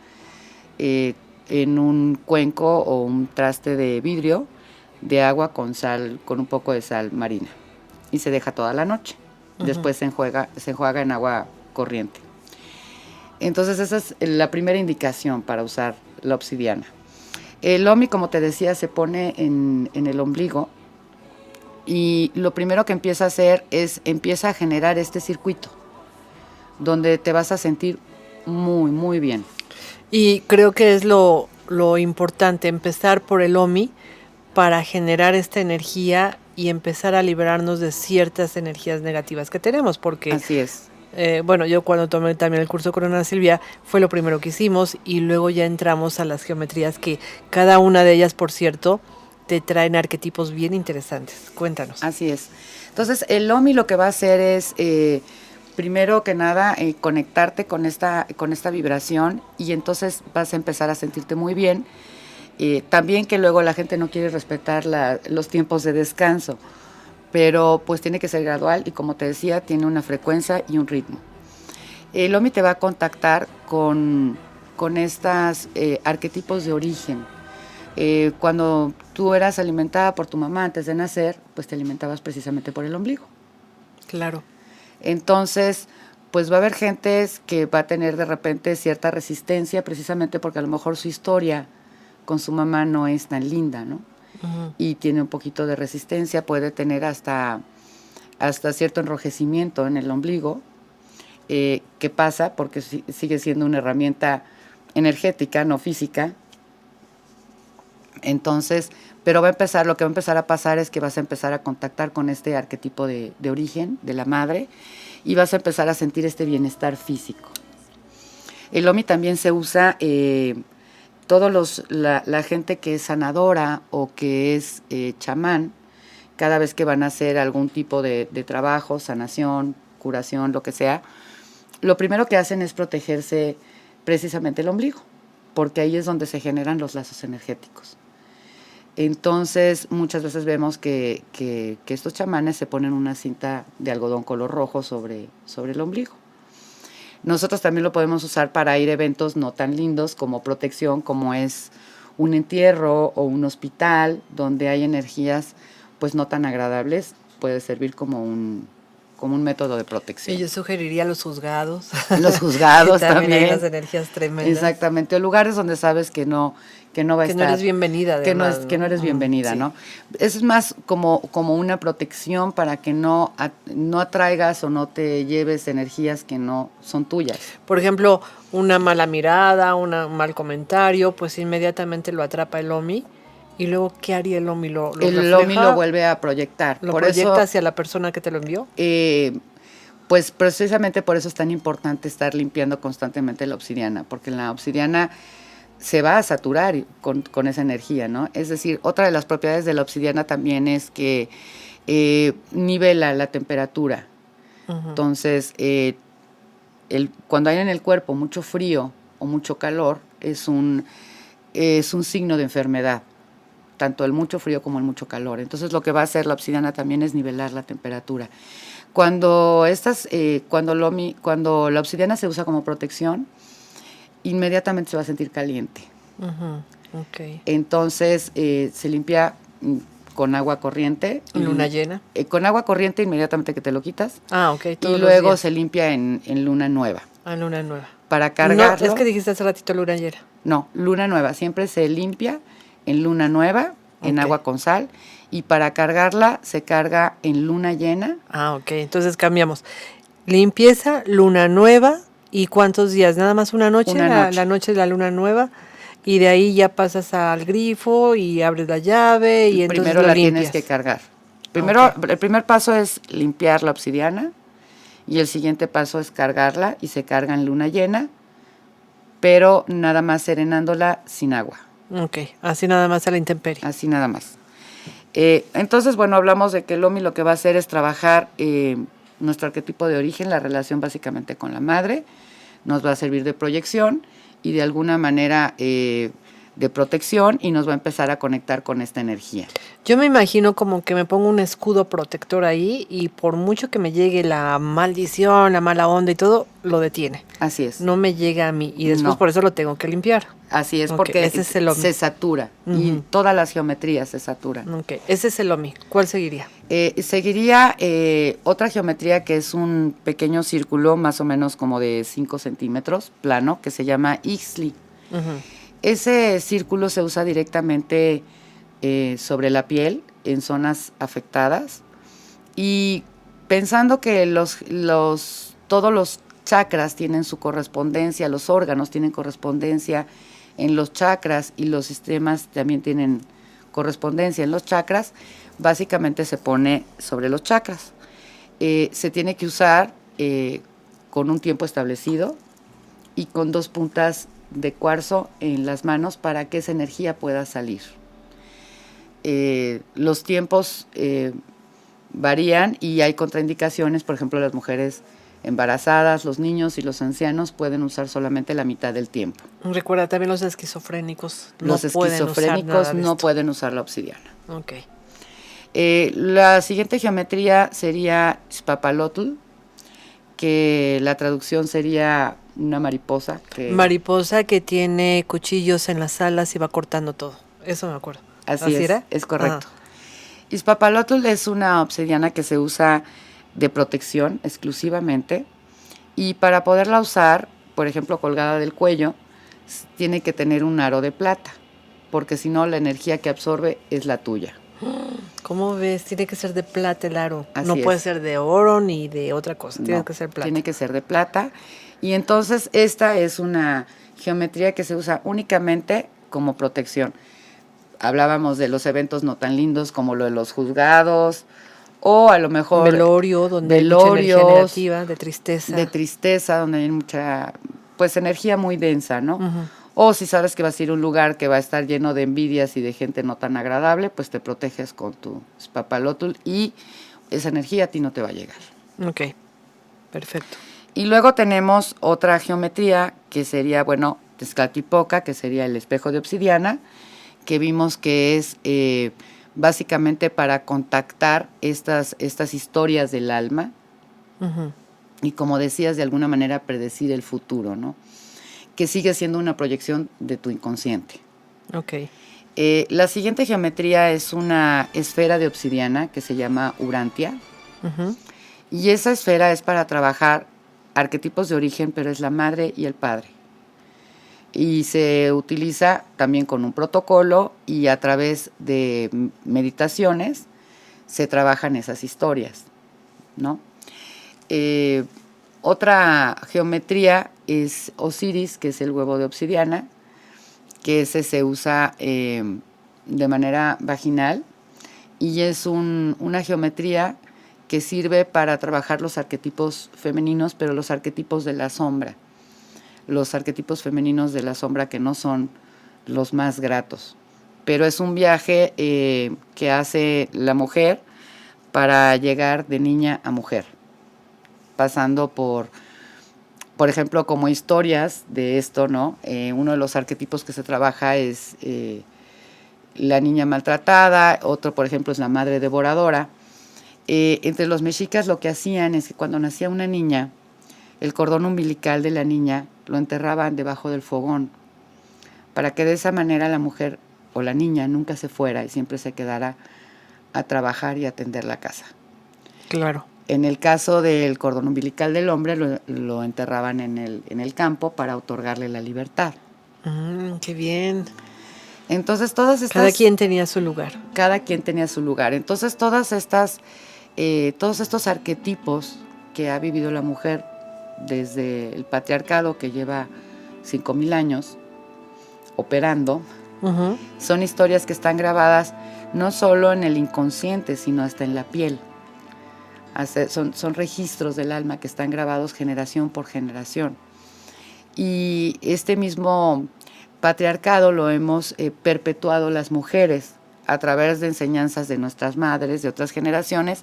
en un cuenco o un traste de vidrio de agua con sal, con un poco de sal marina y se deja toda la noche. Uh-huh. Después se enjuaga en agua corriente. Entonces esa es la primera indicación para usar la obsidiana. El Omi, como te decía, se pone en el ombligo y lo primero que empieza a hacer empieza a generar este circuito donde te vas a sentir muy, muy bien. Y creo que es lo importante, empezar por el Omi para generar esta energía y empezar a liberarnos de ciertas energías negativas que tenemos, porque... Así es. Bueno, yo cuando tomé también el curso con Ana Silvia fue lo primero que hicimos y luego ya entramos a las geometrías que cada una de ellas, por cierto, te traen arquetipos bien interesantes. Cuéntanos. Así es. Entonces, el Omi lo que va a hacer es, primero que nada, conectarte con esta vibración y entonces vas a empezar a sentirte muy bien. También que luego la gente no quiere respetar los tiempos de descanso, pero pues tiene que ser gradual y como te decía, tiene una frecuencia y un ritmo. El Omi te va a contactar con estos arquetipos de origen. Cuando tú eras alimentada por tu mamá antes de nacer, pues te alimentabas precisamente por el ombligo. Claro. Entonces, pues va a haber gente que va a tener de repente cierta resistencia, precisamente porque a lo mejor su historia con su mamá no es tan linda, ¿no? Uh-huh. Y tiene un poquito de resistencia, puede tener hasta cierto enrojecimiento en el ombligo, que pasa porque sigue siendo una herramienta energética, no física. Entonces, pero lo que va a empezar a pasar es que vas a empezar a contactar con este arquetipo de origen de la madre y vas a empezar a sentir este bienestar físico. El Omi también se usa, la gente que es sanadora o que es chamán, cada vez que van a hacer algún tipo de trabajo, sanación, curación, lo que sea, lo primero que hacen es protegerse precisamente el ombligo, porque ahí es donde se generan los lazos energéticos. Entonces, muchas veces vemos que estos chamanes se ponen una cinta de algodón color rojo sobre el ombligo. Nosotros también lo podemos usar para ir a eventos no tan lindos como protección, como es un entierro o un hospital, donde hay energías pues no tan agradables. Puede servir como un método de protección. Y yo sugeriría los juzgados. Los juzgados también. Hay las energías tremendas. Exactamente, o lugares donde sabes que no va a estar. Que no eres bienvenida, además, que no eres bienvenida, sí. ¿No? Es más como una protección para que no atraigas o no te lleves energías que no son tuyas. Por ejemplo, una mala mirada, un mal comentario, pues inmediatamente lo atrapa el Omi. Y luego, ¿qué haría el Omi? El Omi lo vuelve a proyectar. ¿Lo proyecta hacia la persona que te lo envió? Pues precisamente por eso es tan importante estar limpiando constantemente la obsidiana, porque la obsidiana se va a saturar con esa energía, ¿no? Es decir, otra de las propiedades de la obsidiana también es que nivela la temperatura. Uh-huh. Entonces, cuando hay en el cuerpo mucho frío o mucho calor, es un signo de enfermedad, tanto el mucho frío como el mucho calor. Entonces, lo que va a hacer la obsidiana también es nivelar la temperatura. Cuando la obsidiana se usa como protección, inmediatamente se va a sentir caliente. Uh-huh. Okay. Entonces, se limpia con agua corriente. ¿En luna llena? Con agua corriente inmediatamente que te lo quitas. Ah, ok. Y luego se limpia en luna nueva. Ah, luna nueva. Para cargarlo. No, es que dijiste hace ratito luna llena. No, luna nueva. Siempre se limpia en luna nueva, en agua con sal. Y para cargarla se carga en luna llena. Ah, ok. Entonces cambiamos. Limpieza, luna nueva. ¿Y cuántos días? ¿Nada más una noche? La noche de la luna nueva. Y de ahí ya pasas al grifo y abres la llave y entonces primero la tienes que cargar. Primero, el primer paso es limpiar la obsidiana y el siguiente paso es cargarla y se carga en luna llena, pero nada más serenándola sin agua. Ok, así nada más a la intemperie. Así nada más. Entonces, bueno, hablamos de que el Omi lo que va a hacer es trabajar nuestro arquetipo de origen, la relación básicamente con la madre, nos va a servir de proyección y de alguna manera de protección y nos va a empezar a conectar con esta energía. Yo me imagino como que me pongo un escudo protector ahí y por mucho que me llegue la maldición, la mala onda y todo, lo detiene. Así es. No me llega a mí y después por eso lo tengo que limpiar. Así es, porque ese es el Omi. Se satura y todas las geometrías se saturan. Ok, ese es el Omi. ¿Cuál seguiría? Seguiría otra geometría que es un pequeño círculo más o menos como de 5 centímetros plano que se llama Ixtli. Uh-huh. Ese círculo se usa directamente sobre la piel en zonas afectadas y pensando que todos los chakras tienen su correspondencia, los órganos tienen correspondencia en los chakras y los sistemas también tienen correspondencia en los chakras, básicamente se pone sobre los chakras. Se tiene que usar con un tiempo establecido y con 2 puntas de cuarzo en las manos para que esa energía pueda salir. Los tiempos varían y hay contraindicaciones, por ejemplo, las mujeres embarazadas, los niños y los ancianos pueden usar solamente la mitad del tiempo. Recuerda, también los esquizofrénicos no pueden usar la obsidiana. Okay. La siguiente geometría sería Xpapalotl, que la traducción sería una mariposa. Mariposa que tiene cuchillos en las alas y va cortando todo. eso me acuerdo. Así es, era? es correcto. Izpapalótl es una obsidiana que se usa de protección exclusivamente, y para poderla usar, por ejemplo, colgada del cuello, tiene que tener un aro de plata, porque si no la energía que absorbe es la tuya. ¿Cómo ves? Tiene que ser de plata el aro. Así No puede es. ser de oro ni de otra cosa. Tiene No, que ser plata. tiene que ser de plata. Y entonces esta es una geometría que se usa únicamente como protección. Hablábamos de los eventos no tan lindos como lo de los juzgados, o a lo mejor velorio, donde hay mucha energía negativa, de tristeza. De tristeza, donde hay mucha, pues, energía muy densa, ¿no? O si sabes que vas a ir a un lugar que va a estar lleno de envidias y de gente no tan agradable, pues te proteges con tu Izpapalótl y esa energía a ti no te va a llegar. Ok, perfecto. Y luego tenemos otra geometría que sería, bueno, Tezcatlipoca, que sería el espejo de obsidiana, que vimos que es básicamente para contactar estas historias del alma, y, como decías, de alguna manera predecir el futuro, ¿no? Que sigue siendo una proyección de tu inconsciente. Ok. La siguiente geometría es una esfera de obsidiana que se llama Urantia, y esa esfera es para trabajar arquetipos de origen, pero es la madre y el padre. Y se utiliza también con un protocolo, y a través de meditaciones se trabajan esas historias, ¿no? Otra geometría es Osiris, que es el huevo de obsidiana, que ese se usa de manera vaginal, y es una geometría que sirve para trabajar los arquetipos femeninos, pero los arquetipos de la sombra. Los arquetipos femeninos de la sombra que no son los más gratos. Pero es un viaje que hace la mujer para llegar de niña a mujer, pasando por ejemplo, como historias de esto, ¿no? Uno de los arquetipos que se trabaja es la niña maltratada, otro, por ejemplo, es la madre devoradora. Entre los mexicas lo que hacían es que cuando nacía una niña, el cordón umbilical de la niña lo enterraban debajo del fogón, para que de esa manera la mujer o la niña nunca se fuera y siempre se quedara a trabajar y atender la casa. Claro. En el caso del cordón umbilical del hombre, lo enterraban en el campo para otorgarle la libertad. Qué bien. Entonces, todas estas... Cada quien tenía su lugar. Cada quien tenía su lugar. Entonces, todos estos arquetipos que ha vivido la mujer desde el patriarcado, que lleva 5,000 años operando, son historias que están grabadas no solo en el inconsciente, sino hasta en la piel. Son registros del alma que están grabados generación por generación. Y este mismo patriarcado lo hemos perpetuado las mujeres a través de enseñanzas de nuestras madres, de otras generaciones.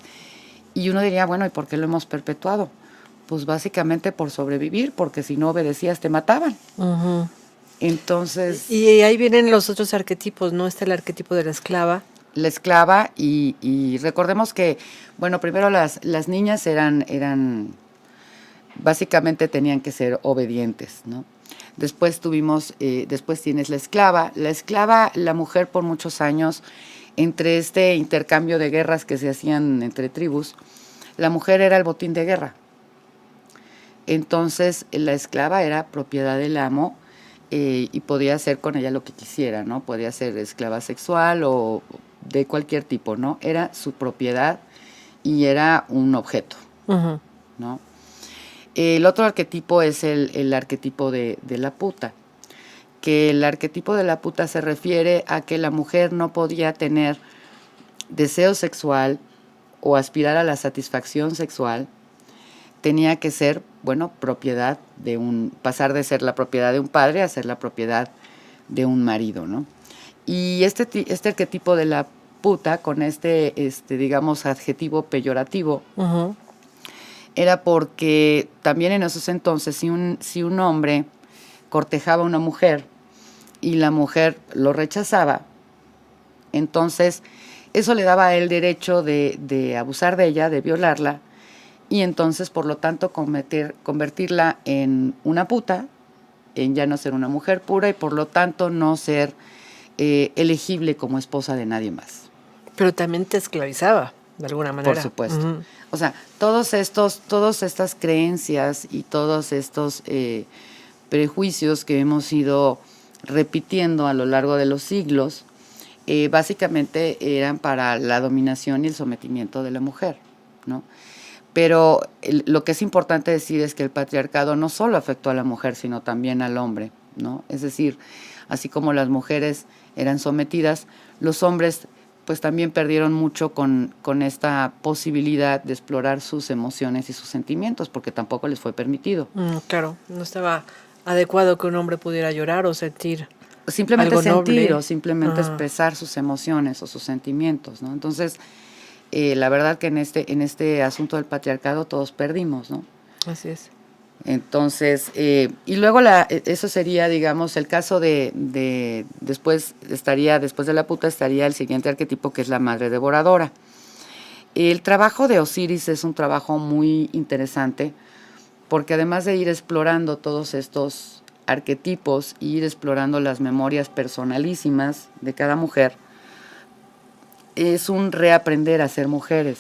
Y uno diría, bueno, ¿y por qué lo hemos perpetuado? Pues básicamente por sobrevivir, porque si no obedecías te mataban. Entonces... Y ahí vienen los otros arquetipos, ¿no? Está el arquetipo de la esclava. La esclava, y recordemos que, bueno, primero las niñas eran básicamente tenían que ser obedientes, ¿no? Después después tienes la esclava. La esclava, la mujer por muchos años, entre este intercambio de guerras que se hacían entre tribus, la mujer era el botín de guerra. Entonces, la esclava era propiedad del amo, y podía hacer con ella lo que quisiera, ¿no? Podía ser esclava sexual o de cualquier tipo, ¿no? Era su propiedad y era un objeto, ¿no? El otro arquetipo es el arquetipo de la puta, que el arquetipo de la puta se refiere a que la mujer no podía tener deseo sexual o aspirar a la satisfacción sexual. Tenía que ser, bueno, propiedad pasar de ser la propiedad de un padre a ser la propiedad de un marido, ¿no? Y este arquetipo de la puta, con digamos, adjetivo peyorativo, era porque también en esos entonces, si un hombre cortejaba a una mujer y la mujer lo rechazaba, entonces eso le daba a él derecho de abusar de ella, de violarla, y entonces, por lo tanto, convertirla en una puta, en ya no ser una mujer pura, y por lo tanto no ser elegible como esposa de nadie más. Pero también te esclavizaba, de alguna manera. Por supuesto. O sea, todas estas creencias y todos estos prejuicios que hemos ido repitiendo a lo largo de los siglos, básicamente eran para la dominación y el sometimiento de la mujer, ¿no? Pero lo que es importante decir es que el patriarcado no solo afectó a la mujer, sino también al hombre, ¿no? Es decir, así como las mujeres eran sometidas, los hombres pues también perdieron mucho con esta posibilidad de explorar sus emociones y sus sentimientos, porque tampoco les fue permitido. Claro, no estaba adecuado que un hombre pudiera llorar o sentir simplemente algo sentir noble. o simplemente expresar sus emociones o sus sentimientos, ¿no? Entonces, la verdad que en este asunto del patriarcado todos perdimos, ¿no? Así es. Entonces, y luego eso sería, digamos, el caso después de la puta estaría el siguiente arquetipo, que es la madre devoradora. El trabajo de Osiris es un trabajo muy interesante, porque además de ir explorando todos estos arquetipos y ir explorando las memorias personalísimas de cada mujer, es un reaprender a ser mujeres,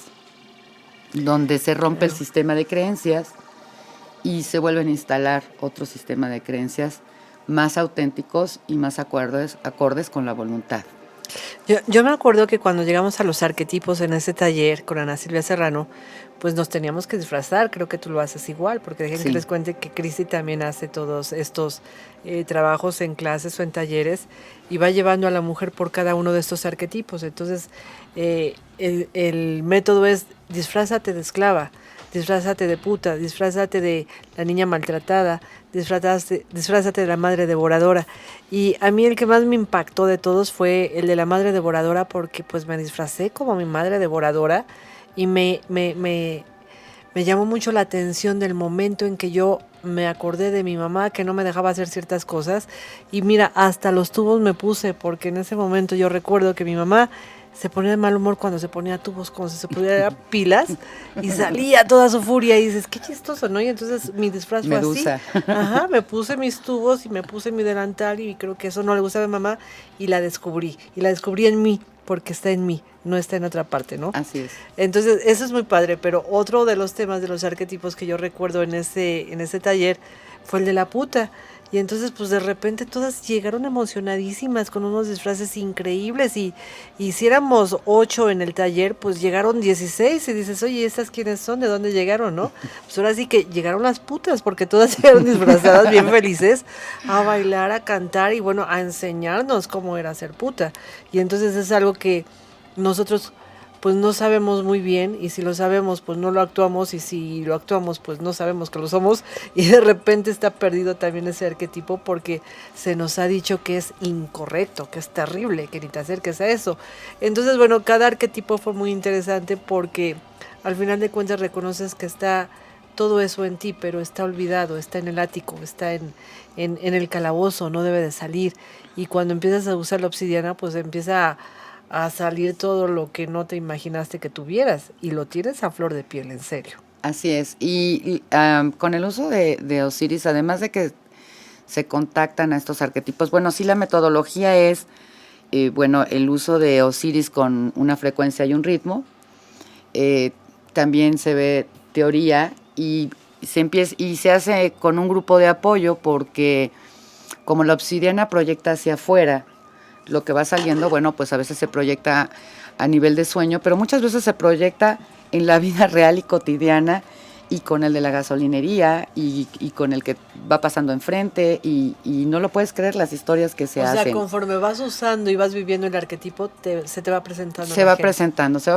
donde se rompe el sistema de creencias y se vuelven a instalar otro sistema de creencias más auténticos y más acordes con la voluntad. Yo me acuerdo que cuando llegamos a los arquetipos en ese taller con Ana Silvia Serrano, pues nos teníamos que disfrazar. Creo que tú lo haces igual, porque dejen que les cuente que Cristi también hace todos estos trabajos en clases o en talleres y va llevando a la mujer por cada uno de estos arquetipos. Entonces, el método es disfrázate de esclava, disfrázate de puta, disfrázate de la niña maltratada, disfrázate de la madre devoradora. Y a mí el que más me impactó de todos fue el de la madre devoradora, porque pues me disfracé como mi madre devoradora y me llamó mucho la atención del momento en que yo me acordé de mi mamá, que no me dejaba hacer ciertas cosas. Y mira, hasta los tubos me puse, porque en ese momento yo recuerdo que mi mamá se ponía de mal humor cuando se ponía tubos, cuando se ponía pilas, y salía toda su furia, y dices, qué chistoso, ¿no? Y entonces mi disfraz fue Medusa. así. Ajá, me puse mis tubos y me puse mi delantal, y creo que eso no le gustaba a mi mamá, y la descubrí en mí, porque está en mí, no está en otra parte, ¿no? Así es. Entonces, eso es muy padre, pero otro de los temas de los arquetipos que yo recuerdo en ese taller fue el de la puta. Y entonces, pues de repente todas llegaron emocionadísimas con unos disfraces increíbles y si éramos 8 en el taller, pues llegaron 16 y dices, oye, ¿estas quiénes son? ¿De dónde llegaron, no? Pues ahora sí que llegaron las putas, porque todas llegaron disfrazadas bien felices a bailar, a cantar y bueno, a enseñarnos cómo era ser puta. Y entonces es algo que nosotros pues no sabemos muy bien, y si lo sabemos pues no lo actuamos, y si lo actuamos pues no sabemos que lo somos, y de repente está perdido también ese arquetipo porque se nos ha dicho que es incorrecto, que es terrible, que ni te acerques a eso. Entonces bueno, cada arquetipo fue muy interesante porque al final de cuentas reconoces que está todo eso en ti, pero está olvidado, está en el ático, está en el calabozo, no debe de salir, y cuando empiezas a usar la obsidiana pues empieza a salir todo lo que no te imaginaste que tuvieras, y lo tienes a flor de piel, en serio. Así es, y con el uso de Osiris, además de que se contactan a estos arquetipos, bueno, sí, la metodología es, el uso de Osiris con una frecuencia y un ritmo, también se ve teoría y se hace con un grupo de apoyo, porque como la obsidiana proyecta hacia afuera, lo que va saliendo, bueno, pues a veces se proyecta a nivel de sueño, pero muchas veces se proyecta en la vida real y cotidiana, y con el de la gasolinería, y con el que va pasando enfrente, y no lo puedes creer las historias que se hacen. O sea, conforme vas usando y vas viviendo el arquetipo, se te va presentando se va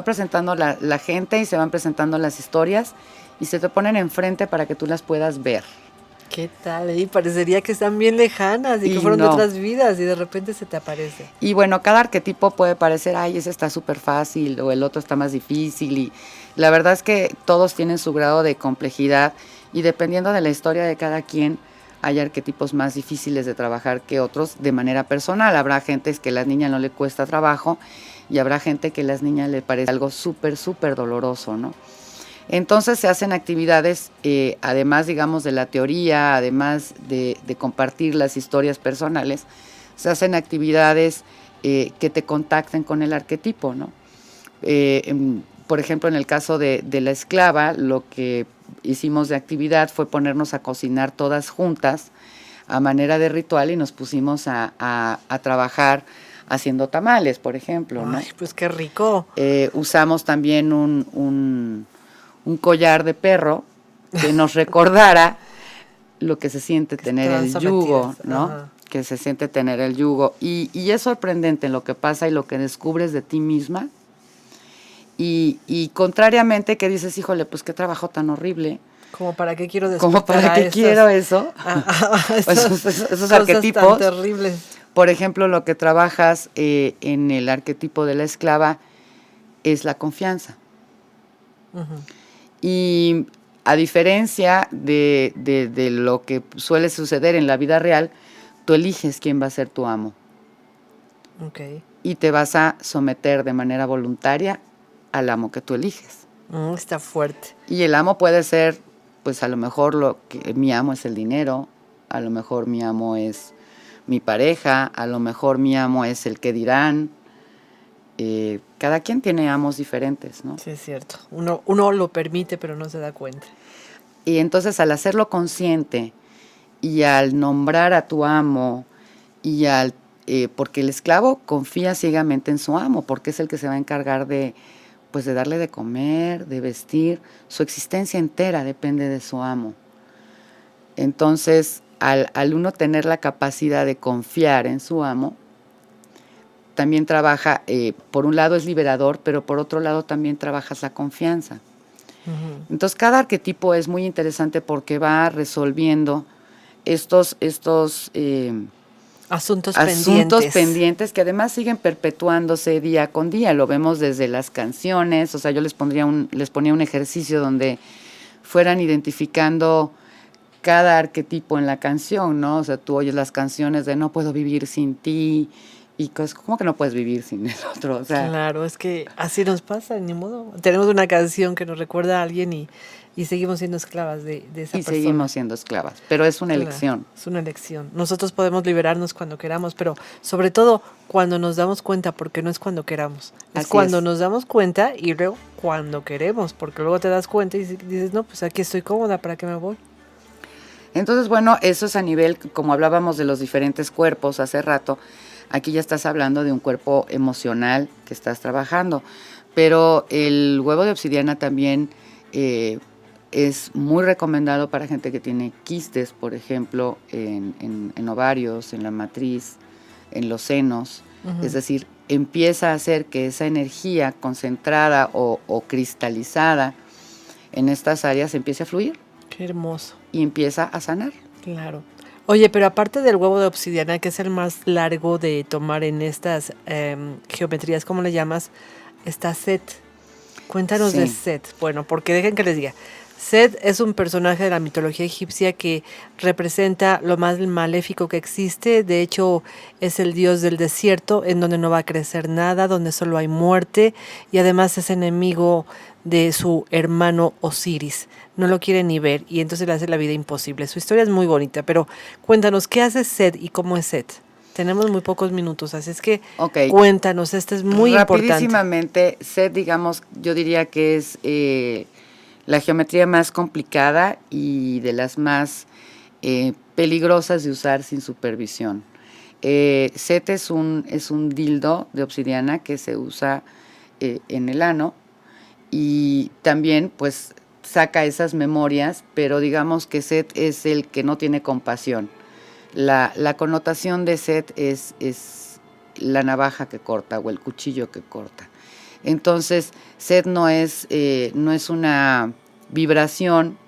presentando la gente, y se van presentando las historias, y se te ponen enfrente para que tú las puedas ver. ¿Qué tal? Y parecería que están bien lejanas y que fueron de otras vidas, y de repente se te aparece. Y bueno, cada arquetipo puede parecer, ay, ese está súper fácil, o el otro está más difícil, y la verdad es que todos tienen su grado de complejidad, y dependiendo de la historia de cada quien, hay arquetipos más difíciles de trabajar que otros de manera personal. Habrá gente que a las niñas no le cuesta trabajo, y habrá gente que a las niñas le parece algo súper, súper doloroso, ¿no? Entonces se hacen actividades, además, digamos, de la teoría, además de compartir las historias personales, se hacen actividades que te contacten con el arquetipo, ¿no? Por ejemplo, en el caso de la esclava, lo que hicimos de actividad fue ponernos a cocinar todas juntas a manera de ritual y nos pusimos a trabajar haciendo tamales, por ejemplo, ¿no? Ay, pues qué rico. Usamos también un collar de perro que nos recordara lo que se siente tener el yugo, ¿no? Ajá. Que se siente tener el yugo. Y es sorprendente lo que pasa y lo que descubres de ti misma. Y contrariamente que dices, híjole, pues qué trabajo tan horrible. Como para qué quiero despertar. Como para qué quiero eso. Esos arquetipos. Tan terribles. Por ejemplo, lo que trabajas en el arquetipo de la esclava es la confianza. Uh-huh. Y a diferencia de lo que suele suceder en la vida real, tú eliges quién va a ser tu amo. Okay. Y te vas a someter de manera voluntaria al amo que tú eliges. Está fuerte. Y el amo puede ser, pues a lo mejor mi amo es el dinero, a lo mejor mi amo es mi pareja, a lo mejor mi amo es el que dirán. Cada quien tiene amos diferentes, ¿no? Sí, es cierto. Uno lo permite, pero no se da cuenta. Y entonces al hacerlo consciente y al nombrar a tu amo y porque el esclavo confía ciegamente en su amo, porque es el que se va a encargar de darle de comer, de vestir. Su existencia entera depende de su amo. Entonces, al uno tener la capacidad de confiar en su amo, también trabaja, por un lado es liberador, pero por otro lado también trabajas la confianza. Uh-huh. Entonces, cada arquetipo es muy interesante porque va resolviendo estos asuntos pendientes que además siguen perpetuándose día con día. Lo vemos desde las canciones. O sea, yo les ponía un ejercicio donde fueran identificando cada arquetipo en la canción, ¿no? O sea, tú oyes las canciones de no puedo vivir sin ti y cosas, ¿cómo que no puedes vivir sin el otro? O sea, claro, es que así nos pasa, ni modo. Tenemos una canción que nos recuerda a alguien y seguimos siendo esclavas de esa persona. Y seguimos siendo esclavas, pero es una elección. Es una elección. Nosotros podemos liberarnos cuando queramos, pero sobre todo cuando nos damos cuenta, porque no es cuando queramos. Es cuando nos damos cuenta y luego cuando queremos, porque luego te das cuenta y dices, no, pues aquí estoy cómoda, ¿para qué me voy? Entonces, bueno, eso es a nivel, como hablábamos de los diferentes cuerpos hace rato, aquí ya estás hablando de un cuerpo emocional que estás trabajando, pero el huevo de obsidiana también es muy recomendado para gente que tiene quistes, por ejemplo, en ovarios, en la matriz, en los senos. Uh-huh. Es decir, empieza a hacer que esa energía concentrada o cristalizada en estas áreas empiece a fluir. Qué hermoso. Y empieza a sanar. Claro. Oye, pero aparte del huevo de obsidiana, que es el más largo de tomar en estas geometrías, ¿cómo le llamas? Está Set. Cuéntanos de Set. Bueno, porque dejen que les diga. Set es un personaje de la mitología egipcia que representa lo más maléfico que existe. De hecho, es el dios del desierto, en donde no va a crecer nada, donde solo hay muerte, y además es enemigo de su hermano Osiris. No lo quiere ni ver y entonces le hace la vida imposible. Su historia es muy bonita, pero cuéntanos, ¿qué hace Set y cómo es Set? Tenemos muy pocos minutos, así es que cuéntanos, este es muy importante. Rapidísimamente, Set, digamos, yo diría que es la geometría más complicada y de las más peligrosas de usar sin supervisión. Set es un dildo de obsidiana que se usa en el ano y también pues saca esas memorias, pero digamos que Set es el que no tiene compasión. La connotación de Set es la navaja que corta o el cuchillo que corta. Entonces, Set no es una vibración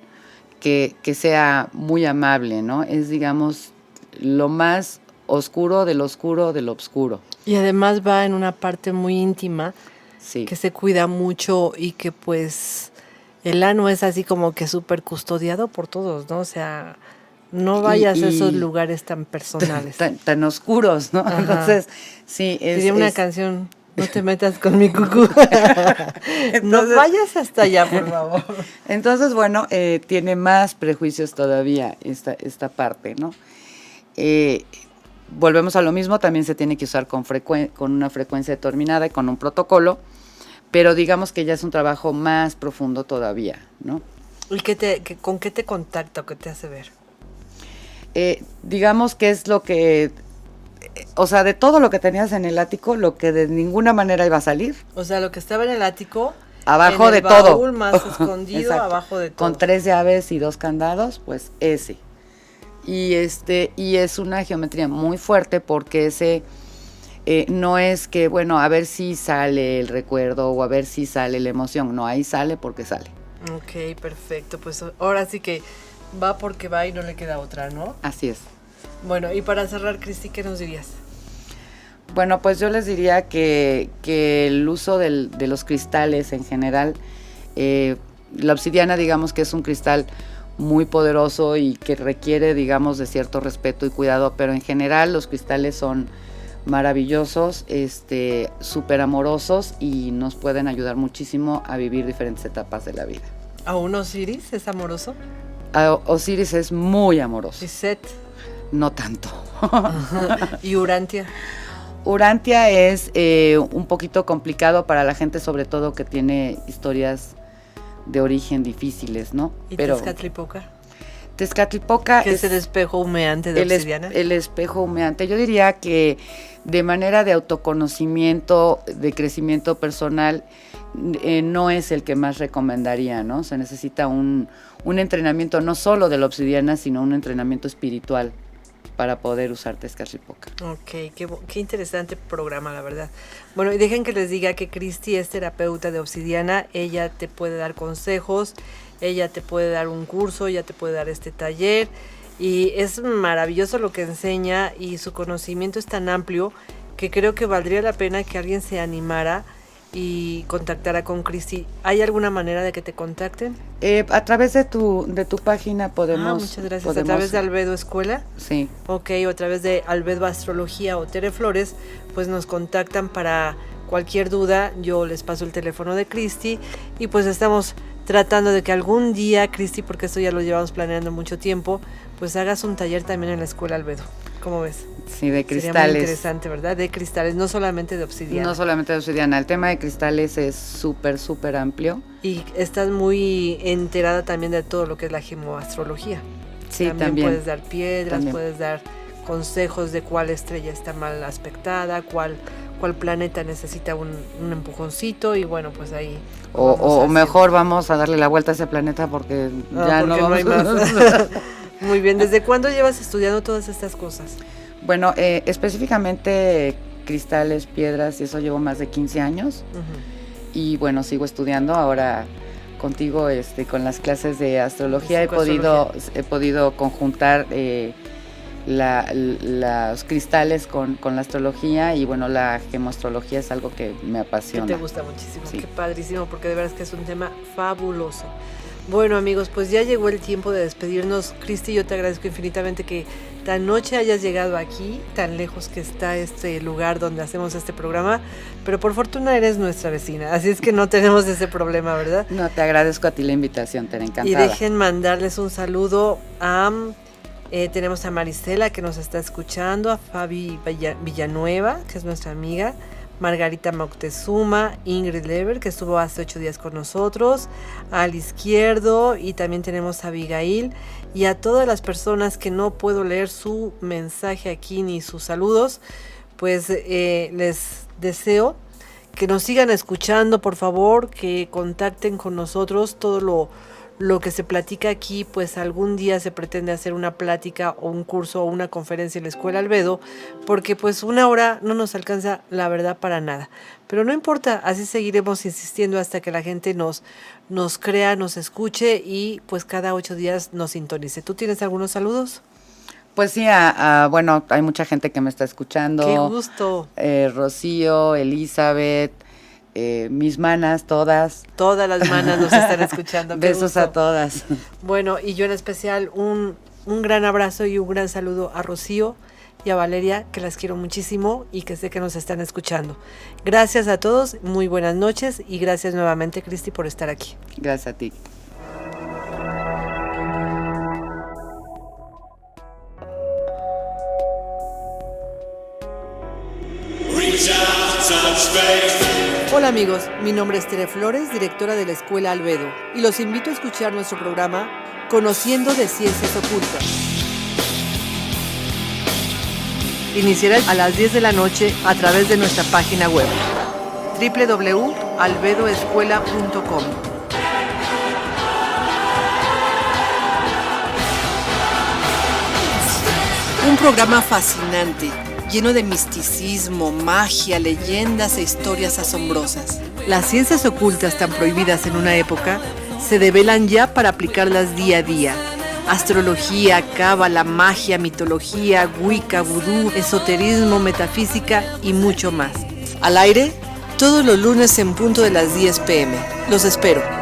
que sea muy amable, ¿no? Es, digamos, lo más oscuro de lo oscuro. Y además va en una parte muy íntima, sí, que se cuida mucho y que pues el ano es así como que súper custodiado por todos, ¿no? O sea, no vayas a esos lugares tan personales. Tan oscuros, ¿no? Ajá. Entonces, sí. Sería una canción, no te metas con mi cucú. Entonces, no vayas hasta allá, por favor. Entonces, bueno, tiene más prejuicios todavía esta parte, ¿no? volvemos a lo mismo, también se tiene que usar con una frecuencia determinada y con un protocolo, pero digamos que ya es un trabajo más profundo todavía, ¿no? ¿Y con qué te contacta o qué te hace ver? Digamos que es lo que, o sea, de todo lo que tenías en el ático, lo que de ninguna manera iba a salir. O sea, lo que estaba en el ático, abajo en de el baúl todo. más escondido, abajo de todo. Con 3 llaves y 2 candados, pues ese. Y es una geometría muy fuerte porque ese no es que, bueno, a ver si sale el recuerdo o a ver si sale la emoción. No, ahí sale porque sale. Ok, perfecto. Pues ahora sí que va porque va y no le queda otra, ¿no? Así es. Bueno, y para cerrar, Cristi, ¿qué nos dirías? Bueno, pues yo les diría que el uso de los cristales en general, la obsidiana, digamos que es un cristal muy poderoso y que requiere, digamos, de cierto respeto y cuidado, pero en general los cristales son maravillosos, súper amorosos y nos pueden ayudar muchísimo a vivir diferentes etapas de la vida. ¿Aún Osiris es amoroso? Osiris es muy amoroso. ¿Y Set? No tanto. ¿Y Urantia? Urantia es un poquito complicado para la gente, sobre todo que tiene historias de origen difíciles, ¿no? ¿Y pero Tezcatlipoca? Tezcatlipoca ¿Qué es el espejo humeante de obsidiana? El espejo humeante. Yo diría que de manera de autoconocimiento, de crecimiento personal, no es el que más recomendaría, ¿no? Se necesita un entrenamiento no solo de la obsidiana, sino un entrenamiento espiritual para poder usar Tezcatlipoca. Ok, qué interesante programa, la verdad. Bueno, y dejen que les diga que Cristi es terapeuta de obsidiana. Ella te puede dar consejos, ella te puede dar un curso, ella te puede dar este taller. Y es maravilloso lo que enseña y su conocimiento es tan amplio que creo que valdría la pena que alguien se animara y contactara con Cristi. ¿Hay alguna manera de que te contacten? A través de tu página podemos... muchas gracias. ¿A través de Albedo Escuela? Sí. Ok, o a través de Albedo Astrología o Tere Flores, pues nos contactan para cualquier duda. Yo les paso el teléfono de Cristi y pues estamos tratando de que algún día, Cristi, porque esto ya lo llevamos planeando mucho tiempo, pues hagas un taller también en la Escuela Albedo. ¿Cómo ves? Sí, de cristales. Sería muy interesante, ¿verdad? De cristales, no solamente de obsidiana. No solamente de obsidiana. El tema de cristales es súper, súper amplio. Y estás muy enterada también de todo lo que es la gemoastrología. Sí, también. Puedes dar piedras, puedes dar consejos de cuál estrella está mal aspectada, cuál planeta necesita un empujoncito y bueno, pues ahí... O mejor vamos a darle la vuelta a ese planeta porque ya no vamos. No hay más. Muy bien, ¿desde cuándo llevas estudiando todas estas cosas? Bueno, específicamente cristales, piedras, y eso llevo más de 15 años. Uh-huh. Y bueno, sigo estudiando ahora contigo con las clases de astrología. He podido conjuntar los cristales con la astrología y bueno, la gemoastrología es algo que me apasiona. Que te gusta muchísimo, sí. Qué padrísimo, porque de verdad es que es un tema fabuloso. Bueno, amigos, pues ya llegó el tiempo de despedirnos. Cristi, yo te agradezco infinitamente que tan noche hayas llegado aquí, tan lejos que está este lugar donde hacemos este programa, pero por fortuna eres nuestra vecina, así es que no tenemos ese problema, ¿verdad? No, te agradezco a ti la invitación, te encantada. Y dejen mandarles un saludo a... tenemos a Marisela que nos está escuchando, a Fabi Villanueva, que es nuestra amiga, Margarita Moctezuma, Ingrid Lever, que estuvo hace 8 días con nosotros, al izquierdo, y también tenemos a Abigail, y a todas las personas que no puedo leer su mensaje aquí ni sus saludos, pues les deseo que nos sigan escuchando, por favor, que contacten con nosotros. Todo lo que se platica aquí, pues algún día se pretende hacer una plática o un curso o una conferencia en la Escuela Albedo, porque pues 1 hora no nos alcanza, la verdad, para nada. Pero no importa, así seguiremos insistiendo hasta que la gente nos crea, nos escuche y pues cada 8 días nos sintonice. ¿Tú tienes algunos saludos? Pues sí, bueno, hay mucha gente que me está escuchando. ¡Qué gusto! Rocío, Elizabeth... mis manas, todas las manas nos están escuchando. Besos a todas. Bueno, y yo en especial un gran abrazo y un gran saludo a Rocío y a Valeria, que las quiero muchísimo y que sé que nos están escuchando. Gracias a todos, muy buenas noches y gracias nuevamente, Cristi, por estar aquí. Gracias a ti. Hola amigos, mi nombre es Tere Flores, directora de la Escuela Albedo, y los invito a escuchar nuestro programa Conociendo de Ciencias Ocultas. Iniciará a las 10 de la noche a través de nuestra página web www.albedoescuela.com. Un programa fascinante, lleno de misticismo, magia, leyendas e historias asombrosas. Las ciencias ocultas tan prohibidas en una época se develan ya para aplicarlas día a día. Astrología, cábala, magia, mitología, wicca, vudú, esoterismo, metafísica y mucho más. Al aire, todos los lunes en punto de las 10 p.m. Los espero.